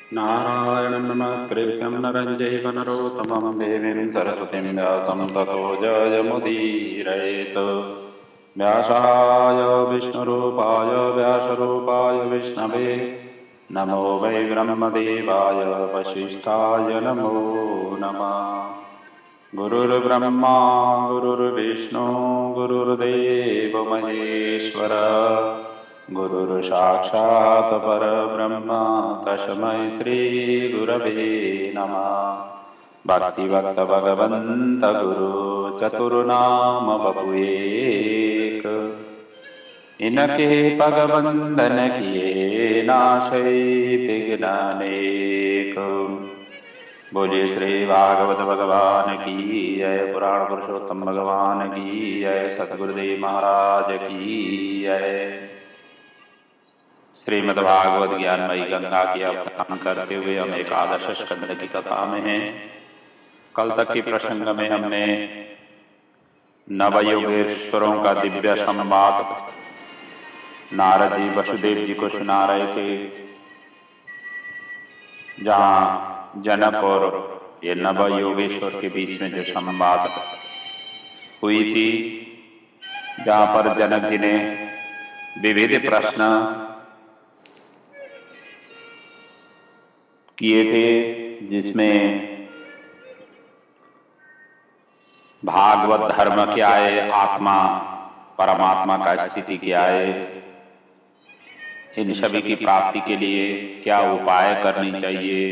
नारायणं नमस्कृत्यं नरं चैव नरोत्तमं देवीं सरस्वतीं व्यासं ततो जयमुदीरयेत्। व्यासाय विष्णुरूपाय व्यासरूपाय विष्णवे नमो वै ब्रह्मदेवाय वसिष्ठाय नमो नमः। गुरुर्ब्रह्मा गुरुर्विष्णु गुरुर्देवो महेश्वर गुरुर्साक्षात् परब्रह्म तस्मै श्रीगुरवे नमः। भक्तिवक्त भगवन्त गुरु चतुर्नाम बपुएक इनके भगवंदन किए नाशै विघ्नानेक। बोलिए श्री भागवत भगवान की जय। पुराण पुरुषोत्तम भगवान की जय। सतगुरुदेव महाराज की जय। श्रीमद्भागवत ज्ञानमयी गंगा की अवधान करते हुए हम एकादश स्कंद की कथा में हैं। कल तक के प्रसंग में हमने नवयोगेश्वरों का दिव्य संवाद नारद जी वसुदेव जी को सुना रहे थे, जहाँ जनक और ये नवयोगेश्वर के बीच में जो संवाद हुई थी, जहाँ पर जनक जी ने विविध प्रश्न किए थे, जिसमें भागवत धर्म क्या है, आत्मा परमात्मा का स्थिति क्या है, इन सभी की प्राप्ति के लिए क्या उपाय करनी चाहिए,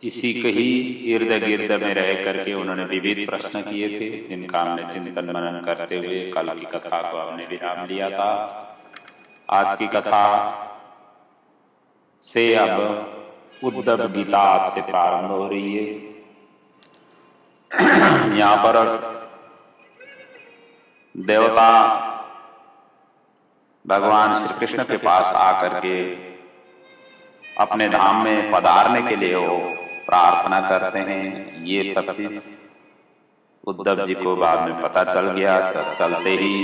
इसी के ही इर्द गिर्द में रह करके उन्होंने विविध प्रश्न किए थे, जिनका हमने चिंतन मनन करते हुए कल की कथा को हमने विराम लिया था। आज की कथा से अब उद्धव गीता से प्रारंभ हो रही है। यहाँ पर देवता भगवान श्री कृष्ण के पास आकर के अपने धाम में पधारने के लिए वो प्रार्थना करते हैं। ये सब चीज उद्धव जी को बाद में पता चल गया। चलते ही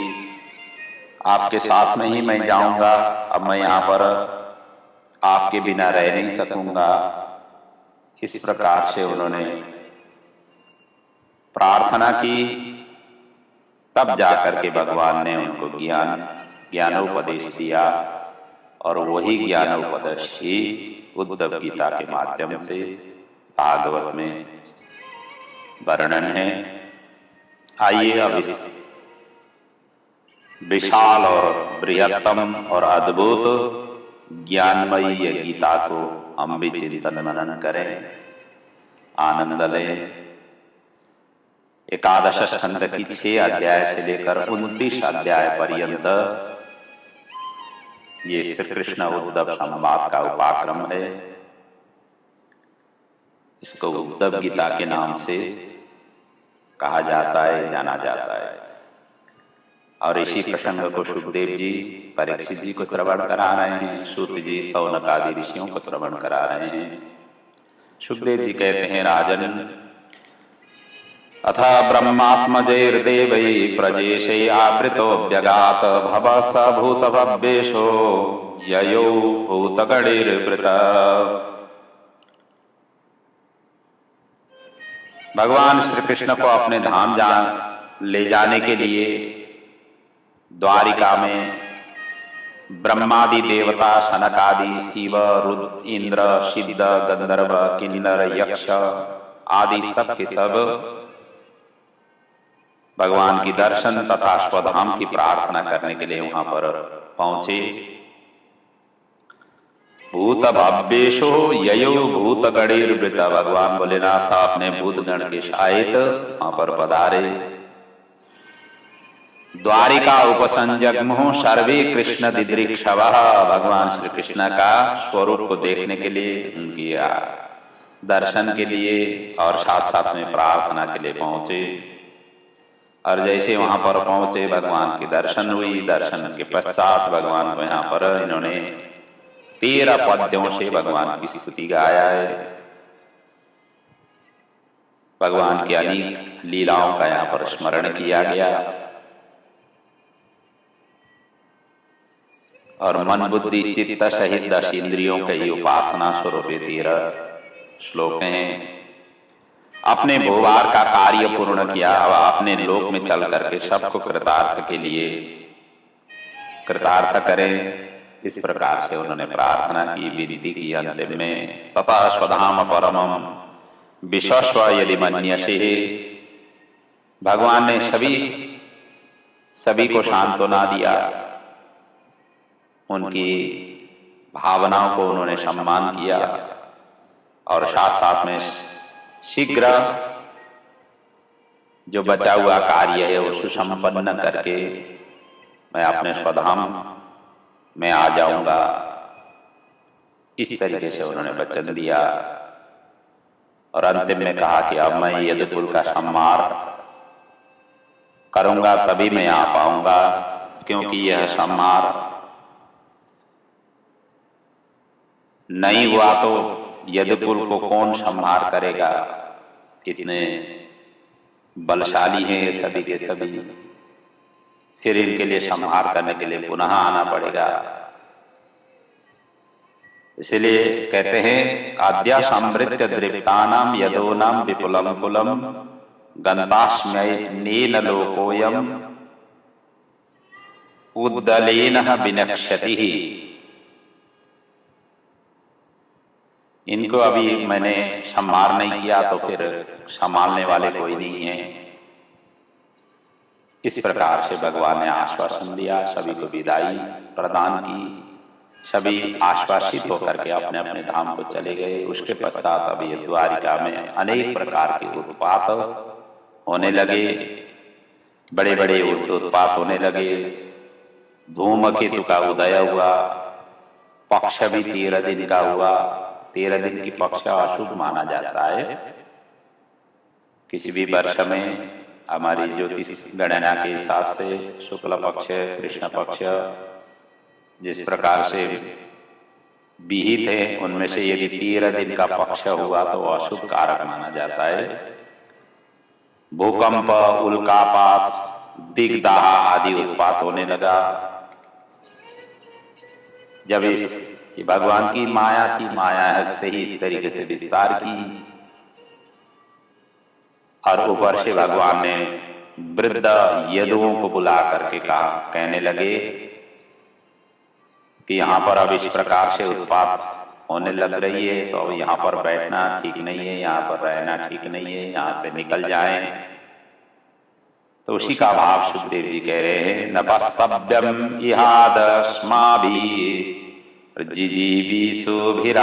आपके साथ में ही मैं जाऊंगा, अब मैं यहाँ पर आपके बिना रह नहीं सकूंगा, इस प्रकार से उन्होंने प्रार्थना की। तब जाकर के भगवान ने उनको ज्ञानोपदेश दिया, और वही ज्ञानोपदेश ही उद्धव गीता के माध्यम से भागवत में वर्णन है। आइए अब इस विशाल और बृहत्तम और अद्भुत ज्ञानमयी गीता को हम भी चिंतन मनन करें, आनंद लें। एकादश स्कंद की 6 अध्याय से लेकर 29 अध्याय पर्यंत ये श्री कृष्ण उद्धव संवाद का उपाक्रम है। इसको उद्धव गीता के नाम से कहा जाता है, जाना जाता है। और इसी प्रसंग को सुखदेव जी परीक्षित जी को श्रवण करा रहे हैं, सूत जी सौनक आदि ऋषियों को श्रवण करा रहे हैं। सुखदेव जी कहते हैं, राजन अथ ब्रह्मात्मजैर्देवै प्रजेशै आवृतो व्यगात भव स भूतभव्येशो ययो भूतगणैर्वृत। भगवान श्री कृष्ण को अपने धाम ले जाने के लिए द्वारिका में ब्रह्मादि देवता, सनकादि, शिव, रुद्र, इंद्र, सिद्ध, गंधर्व, किन्नर, यक्ष आदि सब के सब भगवान की दर्शन तथा स्वधाम की प्रार्थना करने के लिए वहां पर पहुंचे। भूत भव्येशो ययो भूतगणैर्वृत। भगवान भोलेनाथ अपने भूतगण के सहित वहां पर पधारे। द्वारिका उपसंजग्मुः सर्वे कृष्ण दिदृक्षवः। भगवान श्री कृष्ण का स्वरूप को देखने के लिए, उनकी दर्शन के लिए और साथ साथ में प्रार्थना के लिए पहुंचे। और जैसे वहां पर पहुंचे, भगवान की दर्शन हुई। दर्शन के पश्चात भगवान को यहाँ पर इन्होंने 13 पद्यों से भगवान की स्तुति गाया है। भगवान की अनेक लीलाओं का यहाँ पर स्मरण किया गया। और मन बुद्धि चित्त सहित 10 इंद्रियों की उपासना स्वरूप 13 श्लोक हैं। अपने भूभार का कार्य पूर्ण किया, अब अपने लोक में चल करके सबको कृतार्थ के लिए कृतार्थ करें, इस प्रकार से उन्होंने प्रार्थना की, विनती की अंतिम में। तथा स्वधाम परमम विश्वस्व यदि मन्यसे, भगवान ने सभी को सांत्वना दिया, उनकी भावनाओं को उन्होंने सम्मान किया और साथ साथ में शीघ्र जो बचा हुआ कार्य है वो सुसंपन्न करके मैं अपने स्वधाम में आ जाऊंगा, इस तरीके से उन्होंने वचन दिया। और अंतिम में कहा कि अब मैं यदुकुल का संहार करूंगा तभी मैं आ पाऊंगा, क्योंकि यह संहार नहीं हुआ तो यदुकुल को कौन संहार करेगा। इतने बलशाली हैं ये सभी के सभी, फिर इनके लिए संहार करने के लिए पुनः आना पड़ेगा। इसलिए कहते हैं आद्या समृत्य दृप्तानाम यदोनाम विपुलम कुलम गंतास्मय नील लोकोयम उद्दलेन विनक्ष्यति। इनको अभी मैंने संहार नहीं किया तो फिर संभालने वाले कोई नहीं है। इस प्रकार से भगवान ने आश्वासन दिया, सभी को विदाई प्रदान की, सभी आश्वासित होकर के अपने अपने धाम को चले गए। उसके पश्चात अभी द्वारिका में अनेक प्रकार के उत्पात होने लगे, बड़े बड़े उत्पात होने लगे। धूमकेतु का उदय हुआ, पक्ष भी 13 दिन का हुआ। 13 दिन की पक्ष अशुभ माना जाता है। किसी भी वर्ष में हमारी ज्योतिष गणना के हिसाब से शुक्ल पक्ष, कृष्ण पक्ष जिस प्रकार से विहित है, उनमें से यदि 13 दिन का पक्ष हुआ तो अशुभ कारक माना जाता है। भूकंप, उल्कापात, दिग्दाह आदि उत्पात होने लगा। जब ये भगवान की माया थी, माया से ही इस तरीके से विस्तार की। और ऊपर से भगवान ने वृद्ध यदुओं को बुला करके कहने लगे कि यहाँ पर अब इस प्रकार से उत्पात होने लग रही है, तो अब यहाँ पर बैठना ठीक नहीं है, यहाँ पर रहना ठीक नहीं है, यहाँ से निकल जाएं। तो उसी का भाव सुखदेव जी कह रहे हैं, नपस्तभ्यम इहादस्माभिः जिजीविषुभिरार्यका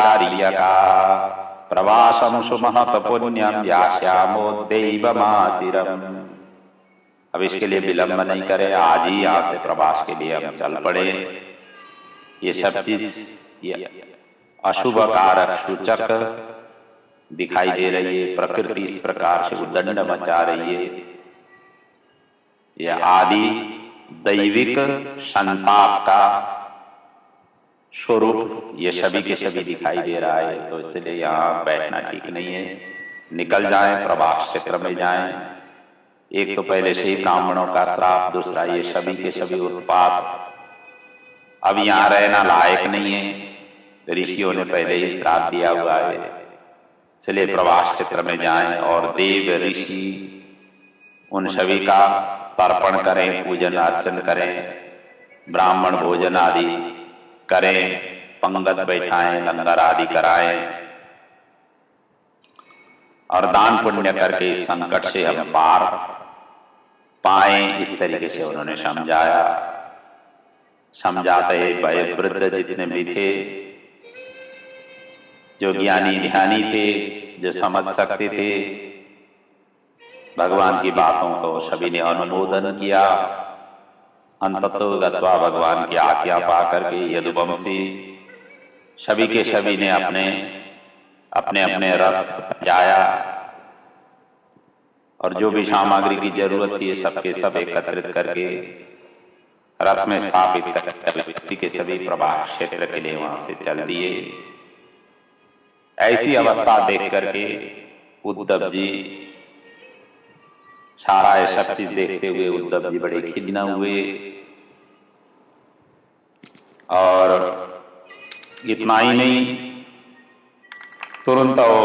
प्रवासम सुमहत पुण्यम यास्यामो दैवमाचिरम। अब इसके लिए विलंब नहीं करें, आज ही यहाँ से प्रवास के लिए हम चल पड़े। ये सब चीज अशुभ कारक सूचक दिखाई दे रही है। प्रकृति इस प्रकार से उद्दंड मचा रही है। यह आदि दैविक संताप का स्वरूप ये सभी के सभी दिखाई दे रहा है। तो इसलिए यहाँ बैठना ठीक नहीं है, निकल जाएं, प्रवास क्षेत्र में जाएं। एक तो पहले से ही ब्राह्मणों का श्राप, दूसरा ये सभी के सभी उत्पात, अब यहाँ रहना लायक नहीं है। ऋषियों ने पहले ही श्राप दिया हुआ है, इसलिए प्रवास क्षेत्र में जाएं और देव ऋषि उन सभी का तर्पण करें, पूजन अर्चन करें, ब्राह्मण भोजन आदि करें, पंगत बैठाएं, लंगर आदि कराएं और दान पुण्य करके इस संकट से हम पार पाएं। इस तरीके से उन्होंने समझाया। समझाते भय वृद्ध जितने भी थे, जो ज्ञानी ध्यानी थे, जो समझ सकते थे भगवान की बातों को, सभी ने अनुमोदन किया। अंततो गत्वा भगवान की आज्ञा पा करके यदुवंशी सभी के सभी ने अपने अपने रथ जाया और जो भी सामग्री की जरूरत थी सबके सब एकत्रित करके रथ में स्थापित करके के सभी प्रवास क्षेत्र के लिए वहां से चल दिए। ऐसी अवस्था देख करके उद्धव जी, सारा ये सब चीज देखते हुए उद्धव जी बड़े खिन्न हुए। और इतना ही नहीं, तुरंत वो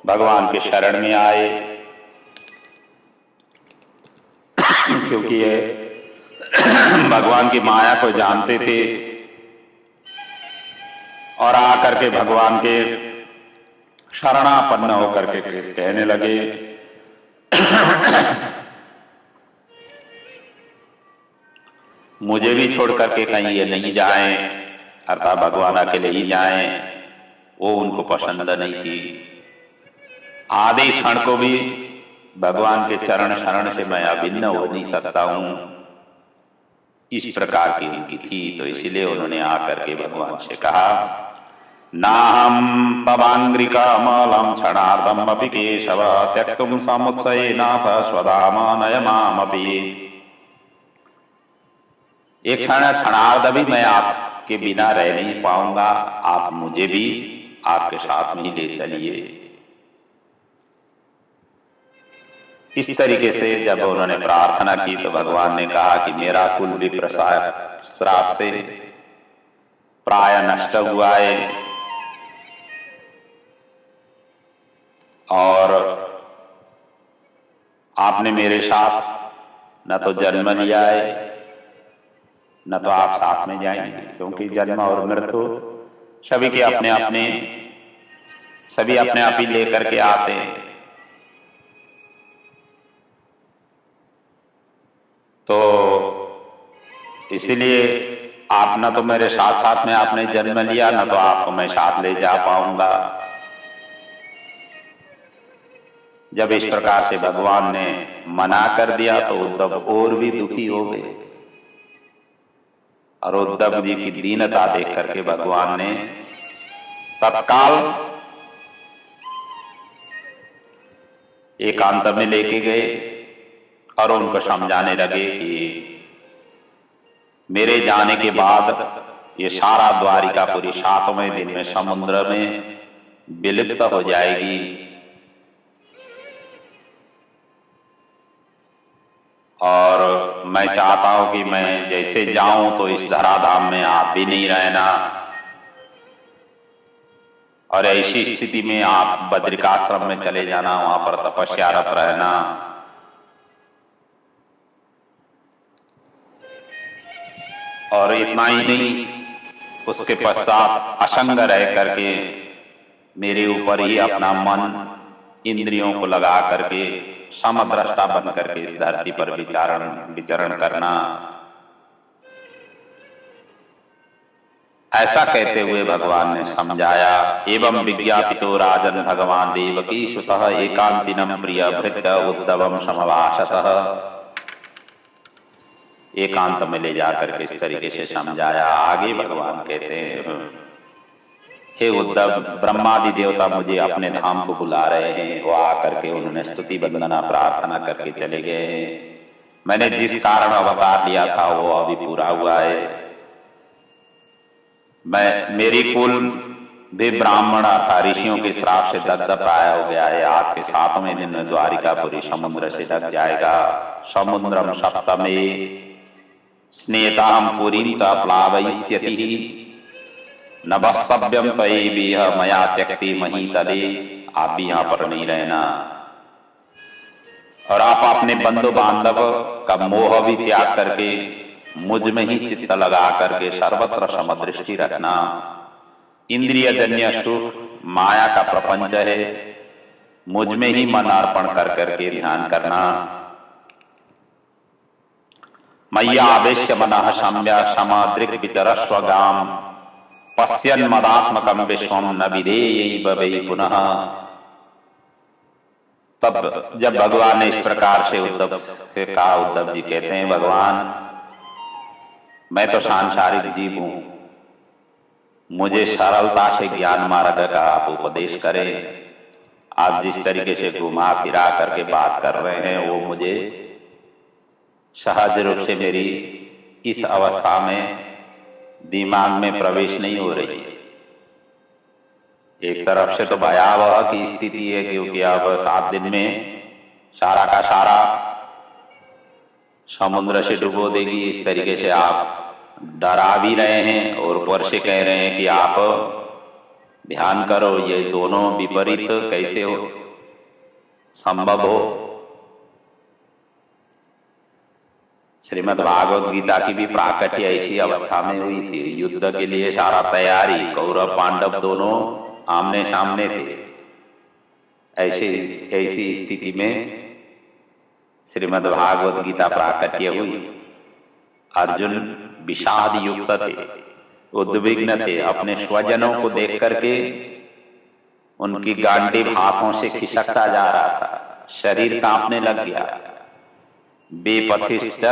भगवान के शरण में आए, क्योंकि ये भगवान की माया को जानते थे और आकर के भगवान के शरणापन्न होकर के कहने लगे मुझे भी छोड़ करके कहीं ये नहीं जाएं, अर्थात भगवान अकेले ही जाएं, वो उनको पसंद नहीं थी। आधे क्षण को भी भगवान के चरण शरण से मैं अभिन्न हो नहीं सकता हूं, इस प्रकार की उनकी थी। तो इसीलिए उन्होंने आकर के भगवान से कहा, नाहं तवांग्रिकामलं क्षणार्धमपि केशव त्यक्तुं समुत्सयेनाथ स्वधामानयमामपि। एक क्षणार्ध भी मैं आपके बिना रह नहीं पाऊंगा, आप मुझे भी आपके साथ में ही ले चलिए। इस तरीके से जब उन्होंने प्रार्थना की तो भगवान ने कहा कि मेरा कुल भी श्राप से प्राय नष्ट हुआ है और आपने मेरे साथ न तो जन्म लिया है न तो आप साथ में जाएंगे, क्योंकि जन्म और मृत्यु सभी के सभी अपने आप ही लेकर के आते हैं। तो इसीलिए आप न तो मेरे साथ साथ में आपने जन्म लिया, न तो आपको मैं साथ ले जा पाऊंगा। जब इस प्रकार से भगवान ने मना कर दिया तो उद्धव और भी दुखी हो गए और उद्धव जी की दीनता देख करके भगवान ने तत्काल एकांत में लेके गए और उनको समझाने लगे कि मेरे जाने के बाद ये सारा द्वारिकापुरी 7वें दिन में समुद्र में विलुप्त हो जाएगी और मैं चाहता हूं कि मैं जैसे जाऊं तो इस धराधाम में आप भी नहीं रहना और ऐसी स्थिति में आप बद्रिकाश्रम में चले जाना, वहां पर तपस्यारत रहना। और इतना ही नहीं, उसके पश्चात असंग रह करके मेरे ऊपर ही अपना मन इंद्रियों को लगा करके समद्रष्टा बन करके इस धरती पर विचरण करना। ऐसा कहते हुए भगवान ने समझाया। एवं विज्ञापितो राजन भगवान देवकी सुतः एकांतिनम प्रिय भृत्य उद्धवम समवासतः। एकांत में ले जाकर के इस तरीके से समझाया। आगे भगवान कहते हैं, हे उद्धव, ब्रह्मादि देवता मुझे अपने धाम को बुला रहे हैं। वो आकर के उन्होंने स्तुति वंदना प्रार्थना करके चले गए हैं। मैंने जिस कारण अवतार लिया था वो अभी पूरा हुआ है। मेरी कुल भी ब्राह्मण अर्थात ऋषियों के श्राप से दग्ध प्राय हो गया है। आज के 7वें दिन में द्वारिकापुरी समुद्र से ढक जाएगा। समुद्रम सप्तमे स्नेताम पुरीं च प्लावयिष्यति न वस्तव्यम तयेह मया त्यक्ति महीतले। आप भी यहाँ पर नहीं रहना और आप अपने बंधु बांधव का मोह भी त्याग करके मुझ में ही चित्त लगा करके सर्वत्र समदृष्टि रखना। इंद्रिय जन्य सुख माया का प्रपंच है, मुझ में ही मन अर्पण कर करके ध्यान करना। मय्या आवेश्य मनः सम्य समादृक् विचरस्वगाम पश्यन् मदात्मकं विश्वं न विधेयैव वै पुनः। तब जब भगवान ने इस प्रकार से उद्धव से कहा, उद्धव जी कहते हैं, भगवान मैं तो सांसारिक जीव हूं, मुझे सरलता से ज्ञान मार्ग का आप उपदेश करें। आप जिस तरीके से घुमा फिरा करके बात कर रहे हैं वो मुझे सहज रूप से मेरी इस अवस्था में दिमाग में प्रवेश नहीं हो रही। एक तरफ से तो भयावह की स्थिति है, क्योंकि अब 7 दिन में सारा का सारा समुद्र से डुबो देगी। इस तरीके से आप डरा भी रहे हैं और ऊपर से कह रहे हैं कि आप ध्यान करो, ये दोनों विपरीत कैसे हो संभव हो। श्रीमद् भागवत गीता की भी प्राकट्य ऐसी अवस्था में हुई थी। युद्ध के लिए सारा तैयारी, कौरव पांडव दोनों आमने सामने थे। ऐसी स्थिति में श्रीमद् भागवत गीता प्राकट्य हुई। अर्जुन विषाद युक्त थे, उद्विग्न थे, अपने स्वजनों को देख करके उनकी गांडीव हाथों से खिसकता जा रहा था, शरीर कांपने लग गया। बेपथिश्च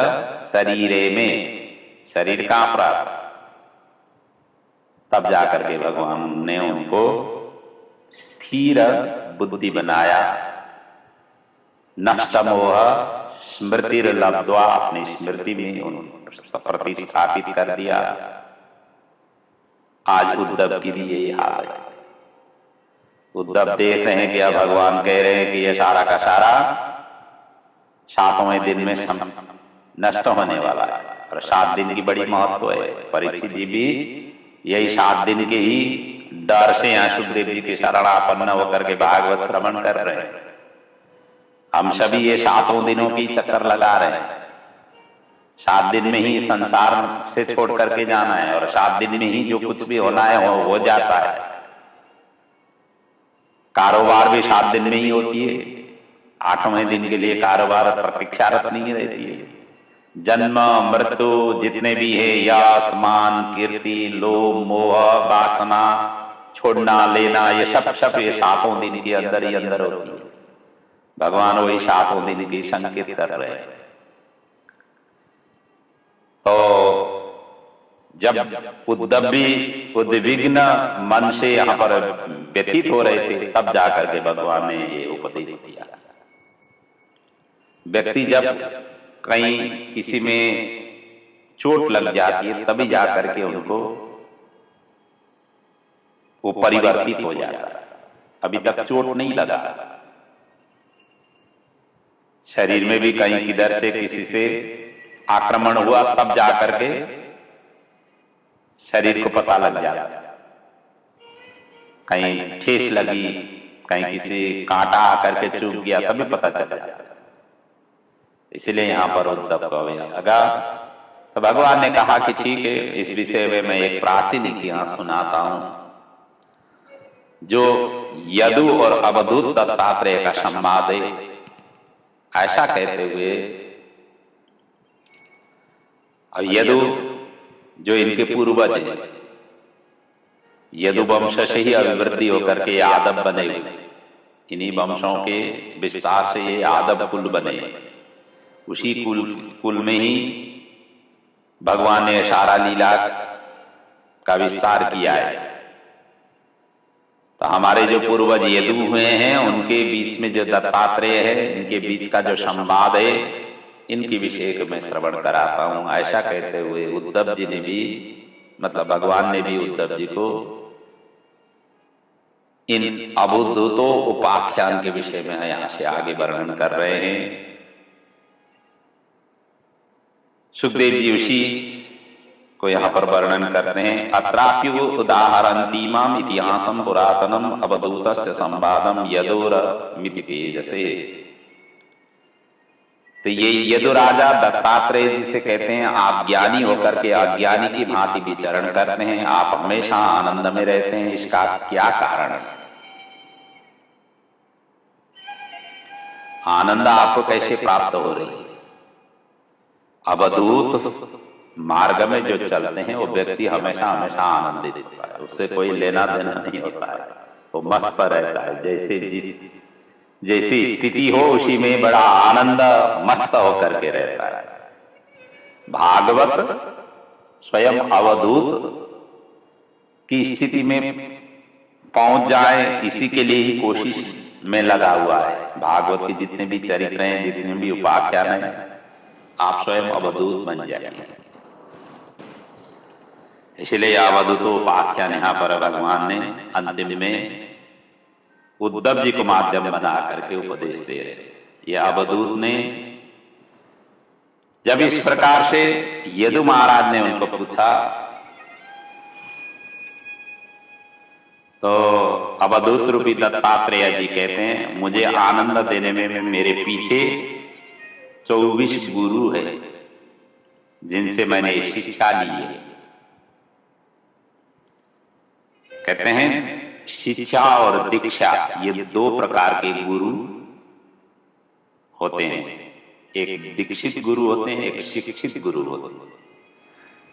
शरीरे में, शरीर कांप रहा था। तब जाकर के भगवान ने उनको स्थिर बुद्धि बनाया। नष्ट मोह स्मृति लब्ध्वा, अपनी स्मृति में उनको प्रतिस्थापित कर दिया। आज उद्धव की भी यही हाल है। उद्धव देख रहे हैं कि अब भगवान कह रहे हैं कि यह सारा का सारा 7वें दिन में नष्ट होने वाला है, और 7 दिन की बड़ी महत्व है। परीक्षित जी भी यही 7 दिन के ही डर से यहाँ सुखदेव जी के शरणापन्न होकर के भागवत श्रवण कर रहे हैं। हम सभी ये 7 दिनों की चक्कर लगा रहे हैं। 7 दिन में ही संसार से छोड़ करके जाना है, और 7 दिन में ही जो कुछ भी होना है हो जाता है। कारोबार भी 7 दिन में ही होती है। 8वें दिन के लिए कारोबार प्रतीक्षारत नहीं रहती है। जन्म मृत्यु जितने भी है, यश मान कीर्ति लोभ मोह वासना छोड़ना लेना, ये सब ये 7 दिन के अंदर ही अंदर होती है। भगवान वही 7 दिन की संकेत कर रहे हैं। तो जब उद्धव भी उद्विग्न मन से यहाँ पर व्यथित हो रहे थे, तब जाकर के भगवान ने ये उपदेश दिया। व्यक्ति जब कहीं किसी में चोट लग जाती है, तभी जाकर के उनको वो परिवर्तित हो जाता है। अभी तक चोट नहीं लगा, शरीर में भी कहीं किधर से किसी से आक्रमण हुआ, तब जाकर के शरीर को पता लग जाता। कहीं ठेस लगी, कहीं किसी कांटा आकर के चुभ गया, तभी पता चल जाता। इसलिए यहाँ पर उद्धव को लगा। तो भगवान ने कहा कि ठीक है, इस विषय में मैं एक प्राचीन इतिहास सुनाता हूं, जो यदु और अवधूत दत्तात्रेय का संवाद है। ऐसा कहते हुए, अब यदु जो इनके पूर्वज हैं, यदु वंश से ही अभिवृद्धि होकर के यादव बने हुए, इन्हीं वंशों के विस्तार से ये यादव कुल बने। उसी कुल में ही भगवान ने सारा लीला का विस्तार किया है। तो हमारे जो पूर्वज यदु हुए हैं, उनके बीच में जो दत्तात्रेय है, इनके बीच का जो संवाद है, इनकी विषय को मैं श्रवण कराता हूं। ऐसा कहते हुए उद्धव जी ने भी, मतलब भगवान ने भी उद्धव जी को इन अवधूतों उपाख्यान के विषय में यहां से आगे वर्णन कर रहे हैं। सुखदेव जी उसी को यहाँ पर वर्णन करते हैं। अत्राप्यु उदाहरन्तीमाम इतिहासम पुरातनम अवधूतस्य संवादम यदुर मिति तेजसे। तो ये यदु राजा दत्तात्रेय जी से कहते हैं, आप ज्ञानी होकर के अज्ञानी की भांति विचरण करते हैं, आप हमेशा आनंद में रहते हैं, इसका क्या कारण है? आनंद आपको कैसे प्राप्त हो रही है? अवधूत मार्ग में जो चलते हैं, वो व्यक्ति हमेशा हमेशा आनंदित होता है, उससे कोई लेना देना नहीं होता है, वो मस्त रहता है। जैसी स्थिति हो उसी में बड़ा आनंद मस्त होकर के रहता है। भागवत स्वयं अवधूत की स्थिति में पहुंच जाए, इसी के लिए ही कोशिश में लगा हुआ है। भागवत के जितने भी चरित्र हैं, जितने भी उपाख्यान हैं, आप स्वयं अवधूत बन जाएंगे। इसलिए अवधूत उपाख्यान यहाँ पर भगवान ने अंतिम में उद्धव जी को माध्यम बना करके उपदेश दे रहे। ये अवधूत ने 7 दिन में जब इस प्रकार से यदु महाराज ने उनको पूछा तो अवधूत रूपी दत्तात्रेय जी कहते हैं, मुझे आनंद देने में मेरे पीछे 24 गुरु है जिनसे मैंने शिक्षा ली है। कहते हैं शिक्षा और दीक्षा ये दो प्रकार के गुरु होते हैं। एक दीक्षित गुरु होते हैं, एक शिक्षित गुरु होते हैं।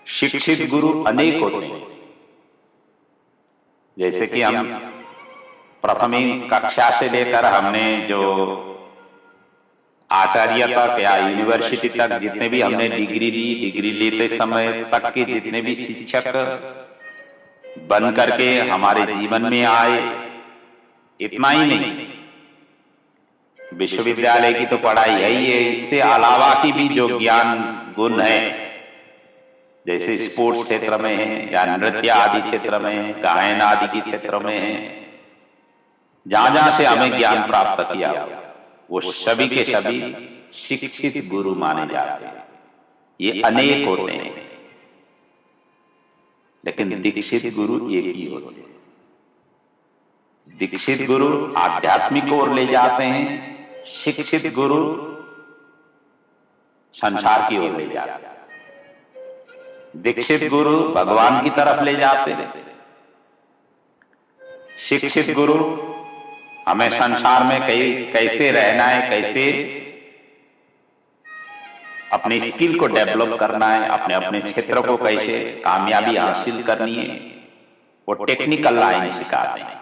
शिक्षित गुरु अनेक होते हैं। जैसे कि हम प्रथमी कक्षा से लेकर हमने जो आचार्य तक या यूनिवर्सिटी तक जितने भी हमने डिग्री ली, डिग्री लेते समय तक के जितने भी शिक्षक बन करके हमारे जीवन में आए, इतना ही नहीं, विश्वविद्यालय की तो पढ़ाई है ही है, इससे अलावा की भी जो ज्ञान गुण है, जैसे स्पोर्ट्स क्षेत्र में है या नृत्य आदि क्षेत्र में है, गायन आदि के क्षेत्र में है, जहां जहां से हमें ज्ञान प्राप्त किया वो सभी के सभी शिक्षित गुरु माने जाते हैं। ये अनेक होते हैं, लेकिन दीक्षित गुरु एक ही होते हैं। दीक्षित गुरु आध्यात्मिक ओर ले जाते हैं, शिक्षित गुरु संसार की ओर ले जाते हैं। दीक्षित गुरु भगवान की तरफ ले जाते हैं, शिक्षित गुरु हमें संसार में कैसे रहना है, कैसे अपने स्किल को डेवलप करना है, अपने अपने क्षेत्र को कैसे कामयाबी हासिल करनी है, वो टेक्निकल लाइन सिखाते हैं।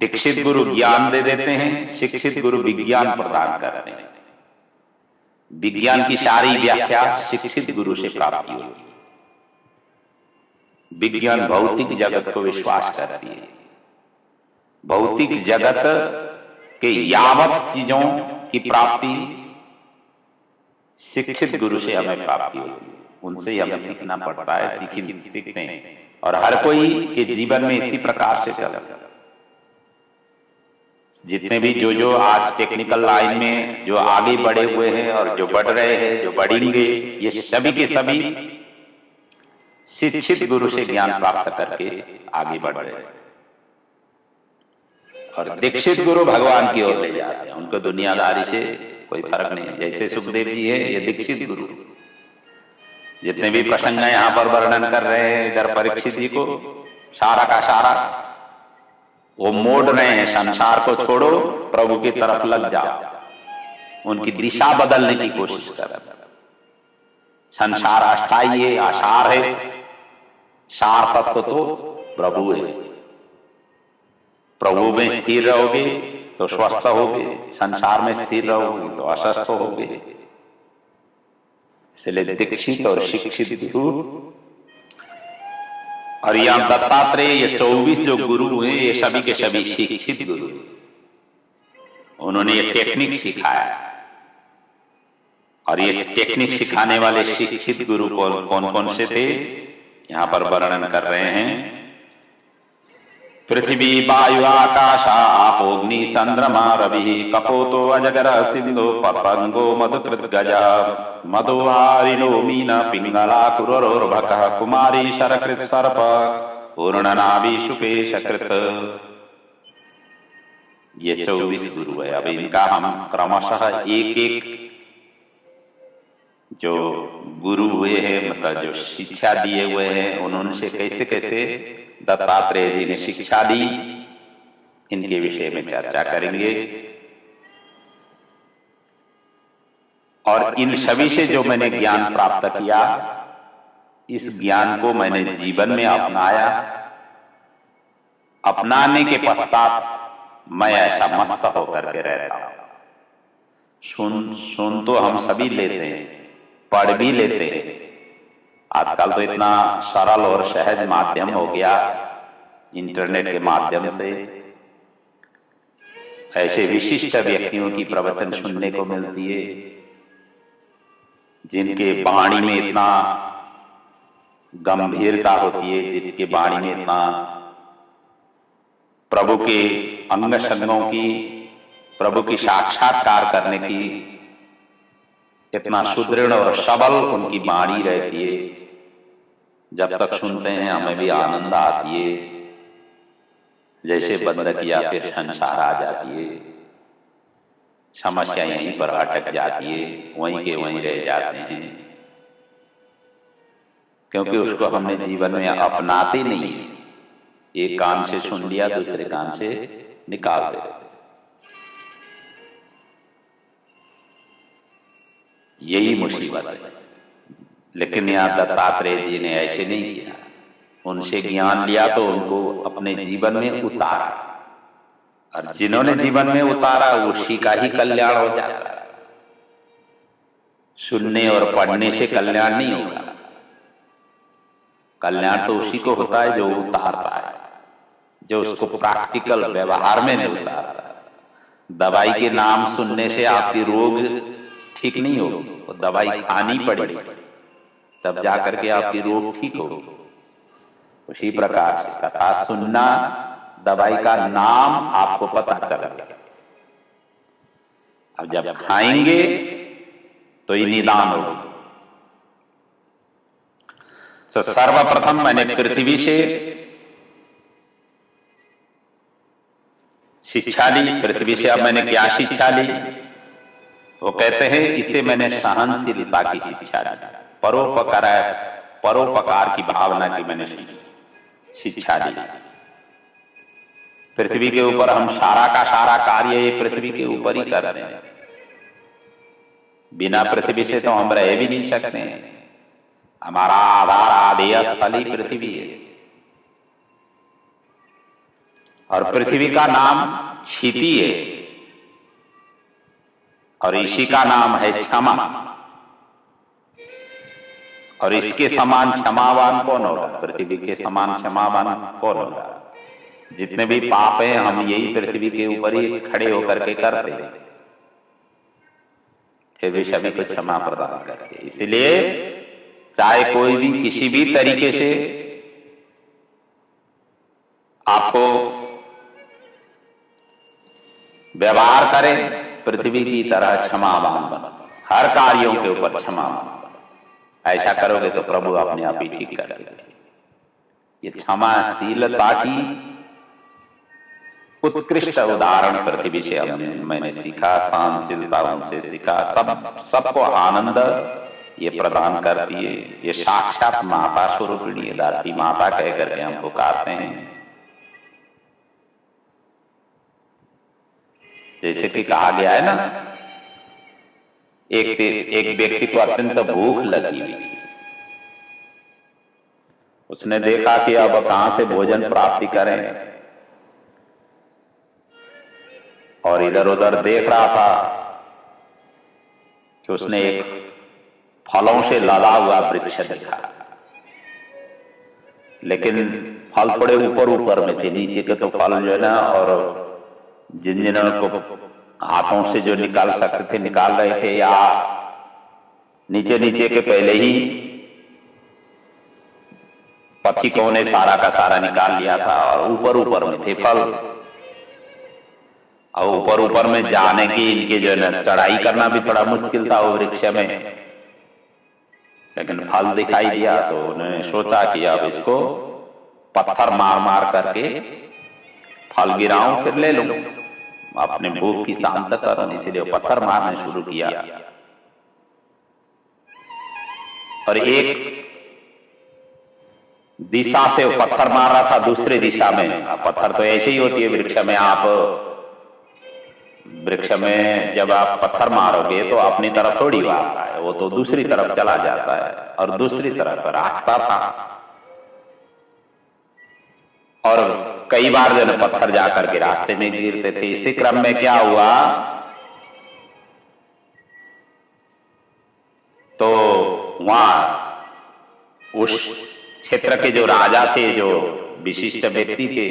दीक्षित गुरु ज्ञान दे देते हैं, शिक्षित गुरु विज्ञान प्रदान करते हैं। विज्ञान की सारी व्याख्या शिक्षित गुरु से प्राप्त होती है। विज्ञान भौतिक जगत को विश्वास करती है। भौतिक जगत के यावत चीजों की प्राप्ति शिक्षित गुरु से हमें प्राप्ति होती है। उनसे ही हमें सीखना पड़ता है, सीखते हैं। और हर कोई के जीवन में इसी प्रकार से चलता है। जितने भी जो आज टेक्निकल लाइन में जो आगे बढ़े हुए हैं और जो बढ़ रहे हैं, जो बढ़ेंगे, ये सभी के सभी शिक्षित गुरु से ज्ञान प्राप्त करके आगे बढ़ रहे हैं। और दीक्षित गुरु भगवान की ओर ले जाते हैं। उनको दुनियादारी से कोई फर्क नहीं। जैसे सुखदेव जी है, ये दीक्षित गुरु। जितने भी प्रसंग यहाँ पर वर्णन कर रहे हैं इधर परीक्षित जी को, सारा का सारा वो मोड़ रहे हैं। संसार को छोड़ो, प्रभु की तरफ लग जाओ। उनकी दिशा बदलने की कोशिश कर रहे। संसार अस्थायी है, आसार है। सार तत्व तो प्रभु है। प्रभु में स्थिर रहोगे तो स्वस्थ होगे, संसार में स्थिर रहोगे तो अस्वस्थ होगे। इसलिए दीक्षित और शिक्षित गुरु, और यहाँ दत्तात्रेय ये 24 जो गुरु हैं ये सभी के सभी शिक्षित गुरु। उन्होंने ये टेक्निक सिखाया। और ये टेक्निक सिखाने वाले शिक्षित गुरु कौन कौन से थे, यहाँ पर वर्णन कर रहे हैं। पृथ्वी वायु आकाश आपोग्नि चंद्रमा रवि कपोतो अजगर सिंधु पतंगो मधुकृत गजा मधुहारिणो मीन पिंगला कुरोर्भकः कुमारी शरकृत सर्प पूर्णनाभि सुपेशकृत। ये 24 गुरु है। अब इनका हम क्रमशः एक एक जो गुरु हुए हैं, मतलब जो शिक्षा दिए हुए हैं, उन्होंने से कैसे कैसे दत्तात्रेय जी ने शिक्षा दी, इनके विषय में चर्चा करेंगे। और इन सभी से जो मैंने ज्ञान प्राप्त किया, इस ज्ञान को मैंने जीवन में अपनाया। अपनाने के पश्चात मैं ऐसा मस्त होकर के रहता हूं। सुन तो हम सभी लेते हैं, पढ़ भी लेते हैं। आजकल तो इतना सरल और सहज माध्यम हो गया, इंटरनेट के माध्यम से ऐसे विशिष्ट व्यक्तियों की प्रवचन सुनने को मिलती है, जिनके वाणी में इतना गंभीरता होती है, जिनके वाणी में इतना प्रभु के अंग संगों की, प्रभु की साक्षात्कार करने की इतना सुदृढ़ और सबल उनकी वाणी रहती है, जब तक सुनते हैं हमें भी आनंद आती है, जैसे बंद किया फिर संसार आ जाती है, समस्या यहीं पर अटक जाती है, वहीं के वहीं रह जाते हैं, क्योंकि उसको हमने जीवन में अपनाते नहीं है। एक कान से सुन लिया, दूसरे कान से निकाल देते। यही मुसीबत है। लेकिन यहाँ दत्तात्रेय जी ने ऐसे नहीं किया, उनसे ज्ञान लिया तो उनको अपने जीवन में उतारा, और जिन्होंने जीवन में उतारा उसी का ही कल्याण हो जाता है। सुनने और पढ़ने से कल्याण नहीं होगा, कल्याण तो उसी को होता है जो उतारता है, जो उसको प्रैक्टिकल व्यवहार में उतारता है। दवाई के नाम सुनने से आपकी रोग ठीक नहीं होगी, वो दवाई खानी पड़ेगी तब जाकर के आपकी रोग ठीक होगी। उसी प्रकार से कथा सुनना, दवाई का नाम आपको पता चलेगा। अब जब खाएंगे तो ये निदान होगी। तो सर्वप्रथम मैंने पृथ्वी से शिक्षा ली। पृथ्वी से अब मैंने क्या शिक्षा ली? वो कहते हैं इसे मैंने सहनशीलता की शिक्षा ली, परोपकार की भावना की मैंने शिक्षा ली। पृथ्वी के ऊपर हम सारा का सारा कार्य ये पृथ्वी के ऊपर ही कर रहे हैं। बिना पृथ्वी से तो हम रह भी नहीं सकते हैं। हमारा आधार आधेय स्थल ही पृथ्वी है। और पृथ्वी का नाम क्षिति है, और इसी का नाम है क्षमा। और इसके समान क्षमावान कौन होगा? पृथ्वी के समान क्षमावान कौन होगा? जितने भी पाप हैं हम यही पृथ्वी के ऊपर ही खड़े होकर के करते हैं, फिर भी सभी को क्षमा प्रदान करते। इसलिए चाहे कोई भी किसी भी तरीके से आपको व्यवहार करे, पृथ्वी की तरह क्षमावान बनो, हर कार्यों के ऊपर क्षमावान बनो। ऐसा करोगे तो प्रभु अपने आप ही ठीक कर देंगे। ये क्षमाशीलता की उत्कृष्ट उदाहरण पृथ्वी से मैंने सीखा, सहनशीलता उनसे सीखा। सबको आनंद ये प्रदान करती है। ये साक्षात माता स्वरूपिणी धरती माता कह करके हम पुकारते हैं। जैसे कि कहा गया है ना, एक व्यक्ति को अत्यंत भूख लगी हुई थी। उसने देखा कि अब कहां से भोजन प्राप्ति करें, और इधर उधर देख रहा था कि उसने एक फलों से लदा हुआ वृक्ष देखा, लेकिन फल थोड़े ऊपर ऊपर में थे, नीचे के तो फल जो है ना, और जिन को हाथों से जो निकाल सकते थे निकाल रहे थे, या नीचे नीचे के पहले ही पथिकों ने सारा का सारा निकाल लिया था, और ऊपर ऊपर में थे फल। और ऊपर ऊपर में जाने की इनके जो है ना चढ़ाई करना भी थोड़ा मुश्किल था वो वृक्ष में, लेकिन फल दिखाई दिया तो उन्होंने सोचा कि अब इसको पत्थर मार मार करके फल गिराऊं फिर ले लूं, अपने भूख की शांत करूं। इसीलिए पत्थर मारने शुरू किया, और एक दिशा से वो पत्थर मार रहा था, दूसरे दिशा में। पत्थर तो ऐसे ही होती है वृक्ष में, आप वृक्ष में जब आप पत्थर मारोगे तो अपनी तरफ थोड़ी आता है, वो तो दूसरी तरफ चला जाता है। और दूसरी तरफ रास्ता था, और कई बार जो है पत्थर जाकर के रास्ते में गिरते थे। इसी क्रम में क्या हुआ, तो वहां उस क्षेत्र के जो राजा थे, जो विशिष्ट व्यक्ति थे,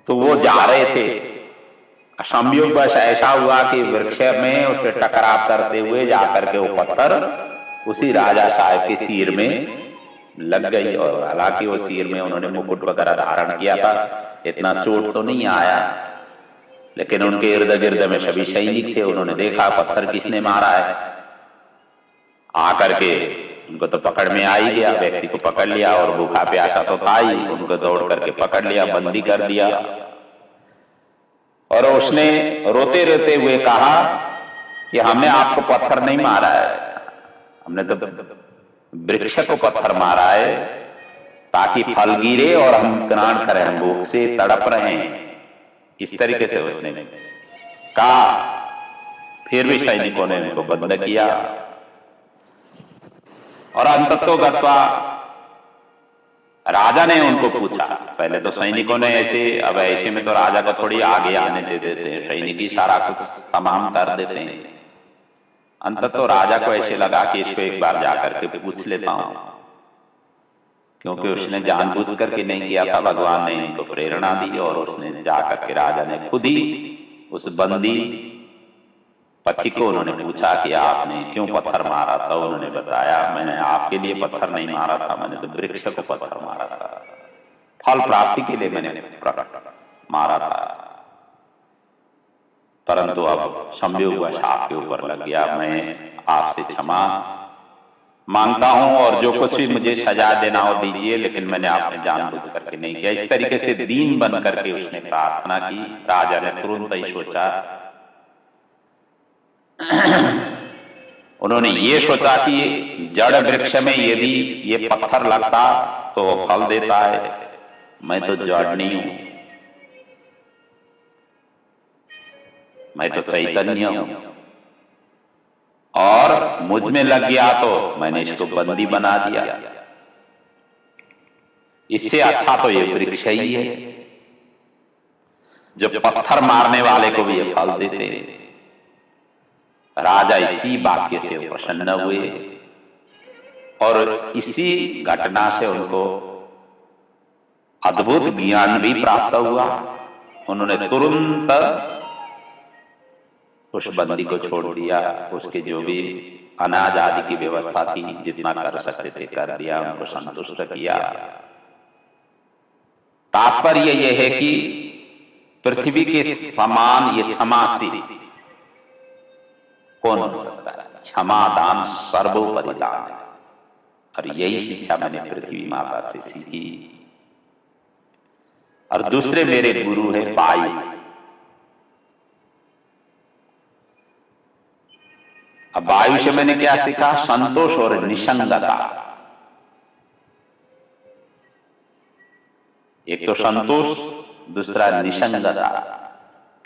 तो वो जा रहे थे। संयोग बस ऐसा हुआ कि वृक्ष में उसे टकराव करते हुए जाकर के वो पत्थर उसी राजा साहब के सिर में लग गई। और हालांकि वो सिर में उन्होंने मुकुट वगैरह धारण किया था, इतना चोट तो नहीं आया, लेकिन उनके इर्द गिर्द में सभी सैनिक थे। उन्होंने देखा पत्थर किसने मारा है, आकर के उनको तो पकड़ में आ ही गया, व्यक्ति को पकड़ लिया और भूखा प्यासा तो था ही, उनको दौड़ करके पकड़ लिया, बंदी कर दिया। और उसने रोते रोते हुए कहा कि हमने आपको पत्थर नहीं मारा है, हमने तो वृक्ष को पत्थर मारा है ताकि फल गिरे और हम ग्रहण करें, हम भूख से तड़प रहे हैं। इस तरीके से उसने कहा। फिर भी सैनिकों ने उनको बंद किया और अंततो गत्वा राजा ने उनको पूछा। पहले तो सैनिकों ने ऐसे, अब ऐसे में तो राजा को थोड़ी आगे आने दे देते हैं, सैनिक ही सारा कुछ तमाम कर देते हैं। अंततो राजा को ऐसे लगा कि इसको एक बार जाकर के पूछ लेता हूं, क्योंकि उसने जानबूझ करके नहीं किया था, भगवान ने इनको प्रेरणा दी और उसने जाकर के राजा ने खुद ही उस बंदी पति को उन्होंने पूछा कि आपने क्यों पत्थर मारा था। उन्होंने बताया, मैंने आपके लिए पत्थर नहीं मारा था, मैंने तो वृक्ष को पत्थर मारा था, फल प्राप्ति के लिए मैंने मारा था, परंतु अब संयोग हुआ शाप के ऊपर लग गया। मैं आपसे क्षमा मांगता हूं और जो कुछ भी मुझे सजा देना हो दीजिए, लेकिन मैंने आपने जानबूझ करके नहीं किया। इस तरीके से दीन बन करके उसने प्रार्थना की। राजा ने तुरंत ही सोचा, उन्होंने ये सोचा कि जड़ वृक्ष में यदि ये पत्थर लगता तो वो फल देता है, मैं तो जड़ नहीं हूं, मैं तो चैतन्य हूं, और मुझ में लग गया तो मैंने इसको बंदी बना दिया। इससे अच्छा तो ये वृक्ष ही है जो पत्थर मारने वाले को भी ये फल देते हैं। राजा इसी वाक्य से प्रसन्न हुए और इसी घटना से उनको अद्भुत ज्ञान भी प्राप्त हुआ। उन्होंने तुरंत उस बंदी को छोड़ दिया, उसके जो भी अनाज आदि की व्यवस्था थी जितना कर सकते थे कर दिया, उनको संतुष्ट किया। तात्पर्य यह है कि पृथ्वी के समान ये क्षमाशील कौन हो सकता है। क्षमा दान सर्वोपरि दान है, और यही शिक्षा मैंने पृथ्वी माता से सीखी। और दूसरे मेरे गुरु है वायु। अब वायु से मैंने क्या सीखा, संतोष और निसंगता। एक तो संतोष, दूसरा निसंगता,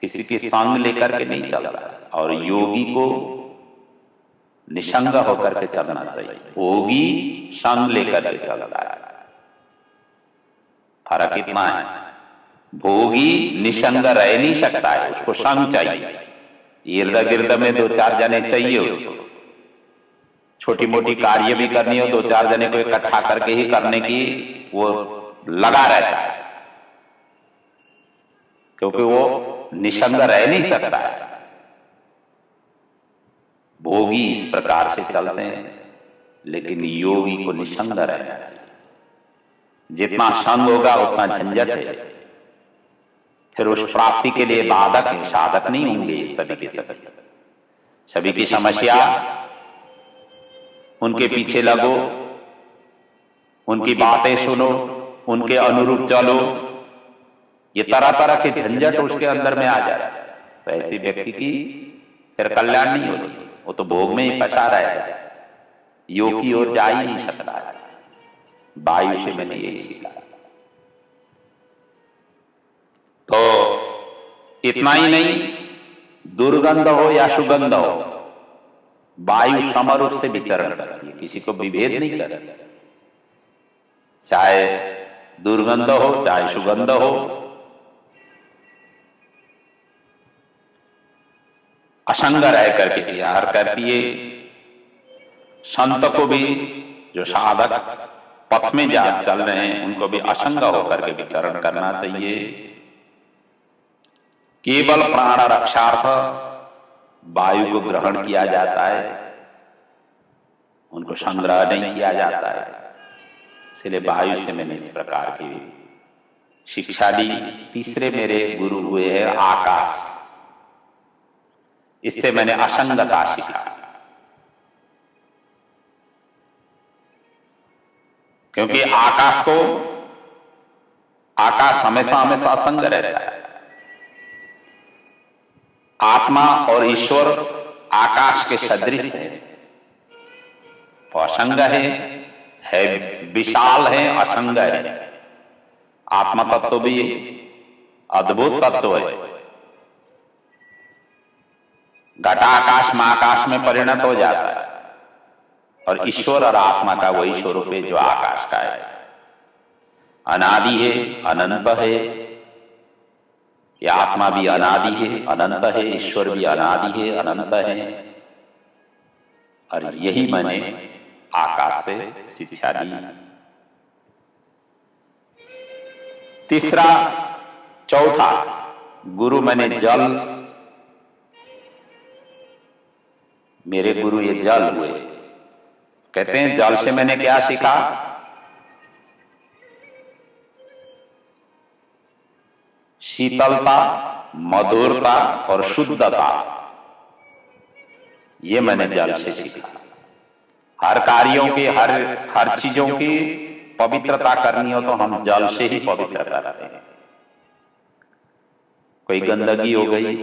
किसी के संग लेकर के नहीं चलता। और योगी को निसंग होकर के चलना चाहिए, भोगी संग लेकर के चलता है। फर्क इतना है, भोगी निसंग रह नहीं सकता है, उसको संग चाहिए, इर्द गिर्द में दो चार जने चाहिए उसको। छोटी मोटी कार्य भी करनी हो, दो चार जने को इकट्ठा करके ही करने की वो लगा रहता है, क्योंकि वो निसंग रह नहीं सकता है। भोगी इस प्रकार से चलते हैं, लेकिन योगी को निसंग रहना चाहिए। जितना संग होगा उतना झंझट है, फिर उस प्राप्ति के लिए बाधक है, साधक नहीं होंगे सभी के सभी। सभी की समस्या, उनके पीछे लगो, उनकी बातें सुनो, उनके अनुरूप चलो, ये तरह तरह के झंझट उसके अंदर में आ जाए, तो ऐसी व्यक्ति की फिर कल्याण नहीं होती, वो तो भोग में ही फंसा रहेगा, योग की ओर जा ही नहीं सकता है। वायु से मैंने यही सीखा। तो इतना ही नहीं, दुर्गंध हो या सुगंध हो, वायु समरूप से विचरण करती है, किसी को विभेद नहीं करती। चाहे दुर्गंध हो चाहे सुगंध हो, असंग रह करके विहार करती है। संत को भी, जो साधक पथ में जा चल रहे हैं, उनको भी असंग होकर के विचरण करना चाहिए। केवल प्राण रक्षार्थ वायु को ग्रहण किया जाता है, उनको संग्रह नहीं किया जाता है। इसलिए वायु से मैंने इस प्रकार की शिक्षा ली। तीसरे मेरे गुरु हुए हैं आकाश। इससे मैंने असंगता सीखा, क्योंकि आकाश हमेशा हमेशा असंग रहता है। आत्मा और ईश्वर आकाश के सदृश है, वो असंग है विशाल है, असंग है। आत्मा तत्व भी अद्भुत तत्व है। घटाकाश महाकाश में परिणत हो जाता है, और ईश्वर और आत्मा का वही स्वरूप है जो आकाश का है। अनादि है, अनंत है। यह आत्मा भी अनादि है, अनंत है। ईश्वर भी अनादि है, अनंत है। और यही मैंने आकाश से शिक्षा ली। तीसरा, चौथा गुरु मैंने जल, मेरे गुरु ये जल हुए। कहते हैं जल से मैंने क्या सीखा? शीतलता, मधुरता और शुद्धता, ये मैंने जल से सीखा। हर कार्यों की, हर चीजों की पवित्रता करनी हो तो हम जल से ही पवित्र करते हैं। कोई गंदगी हो गई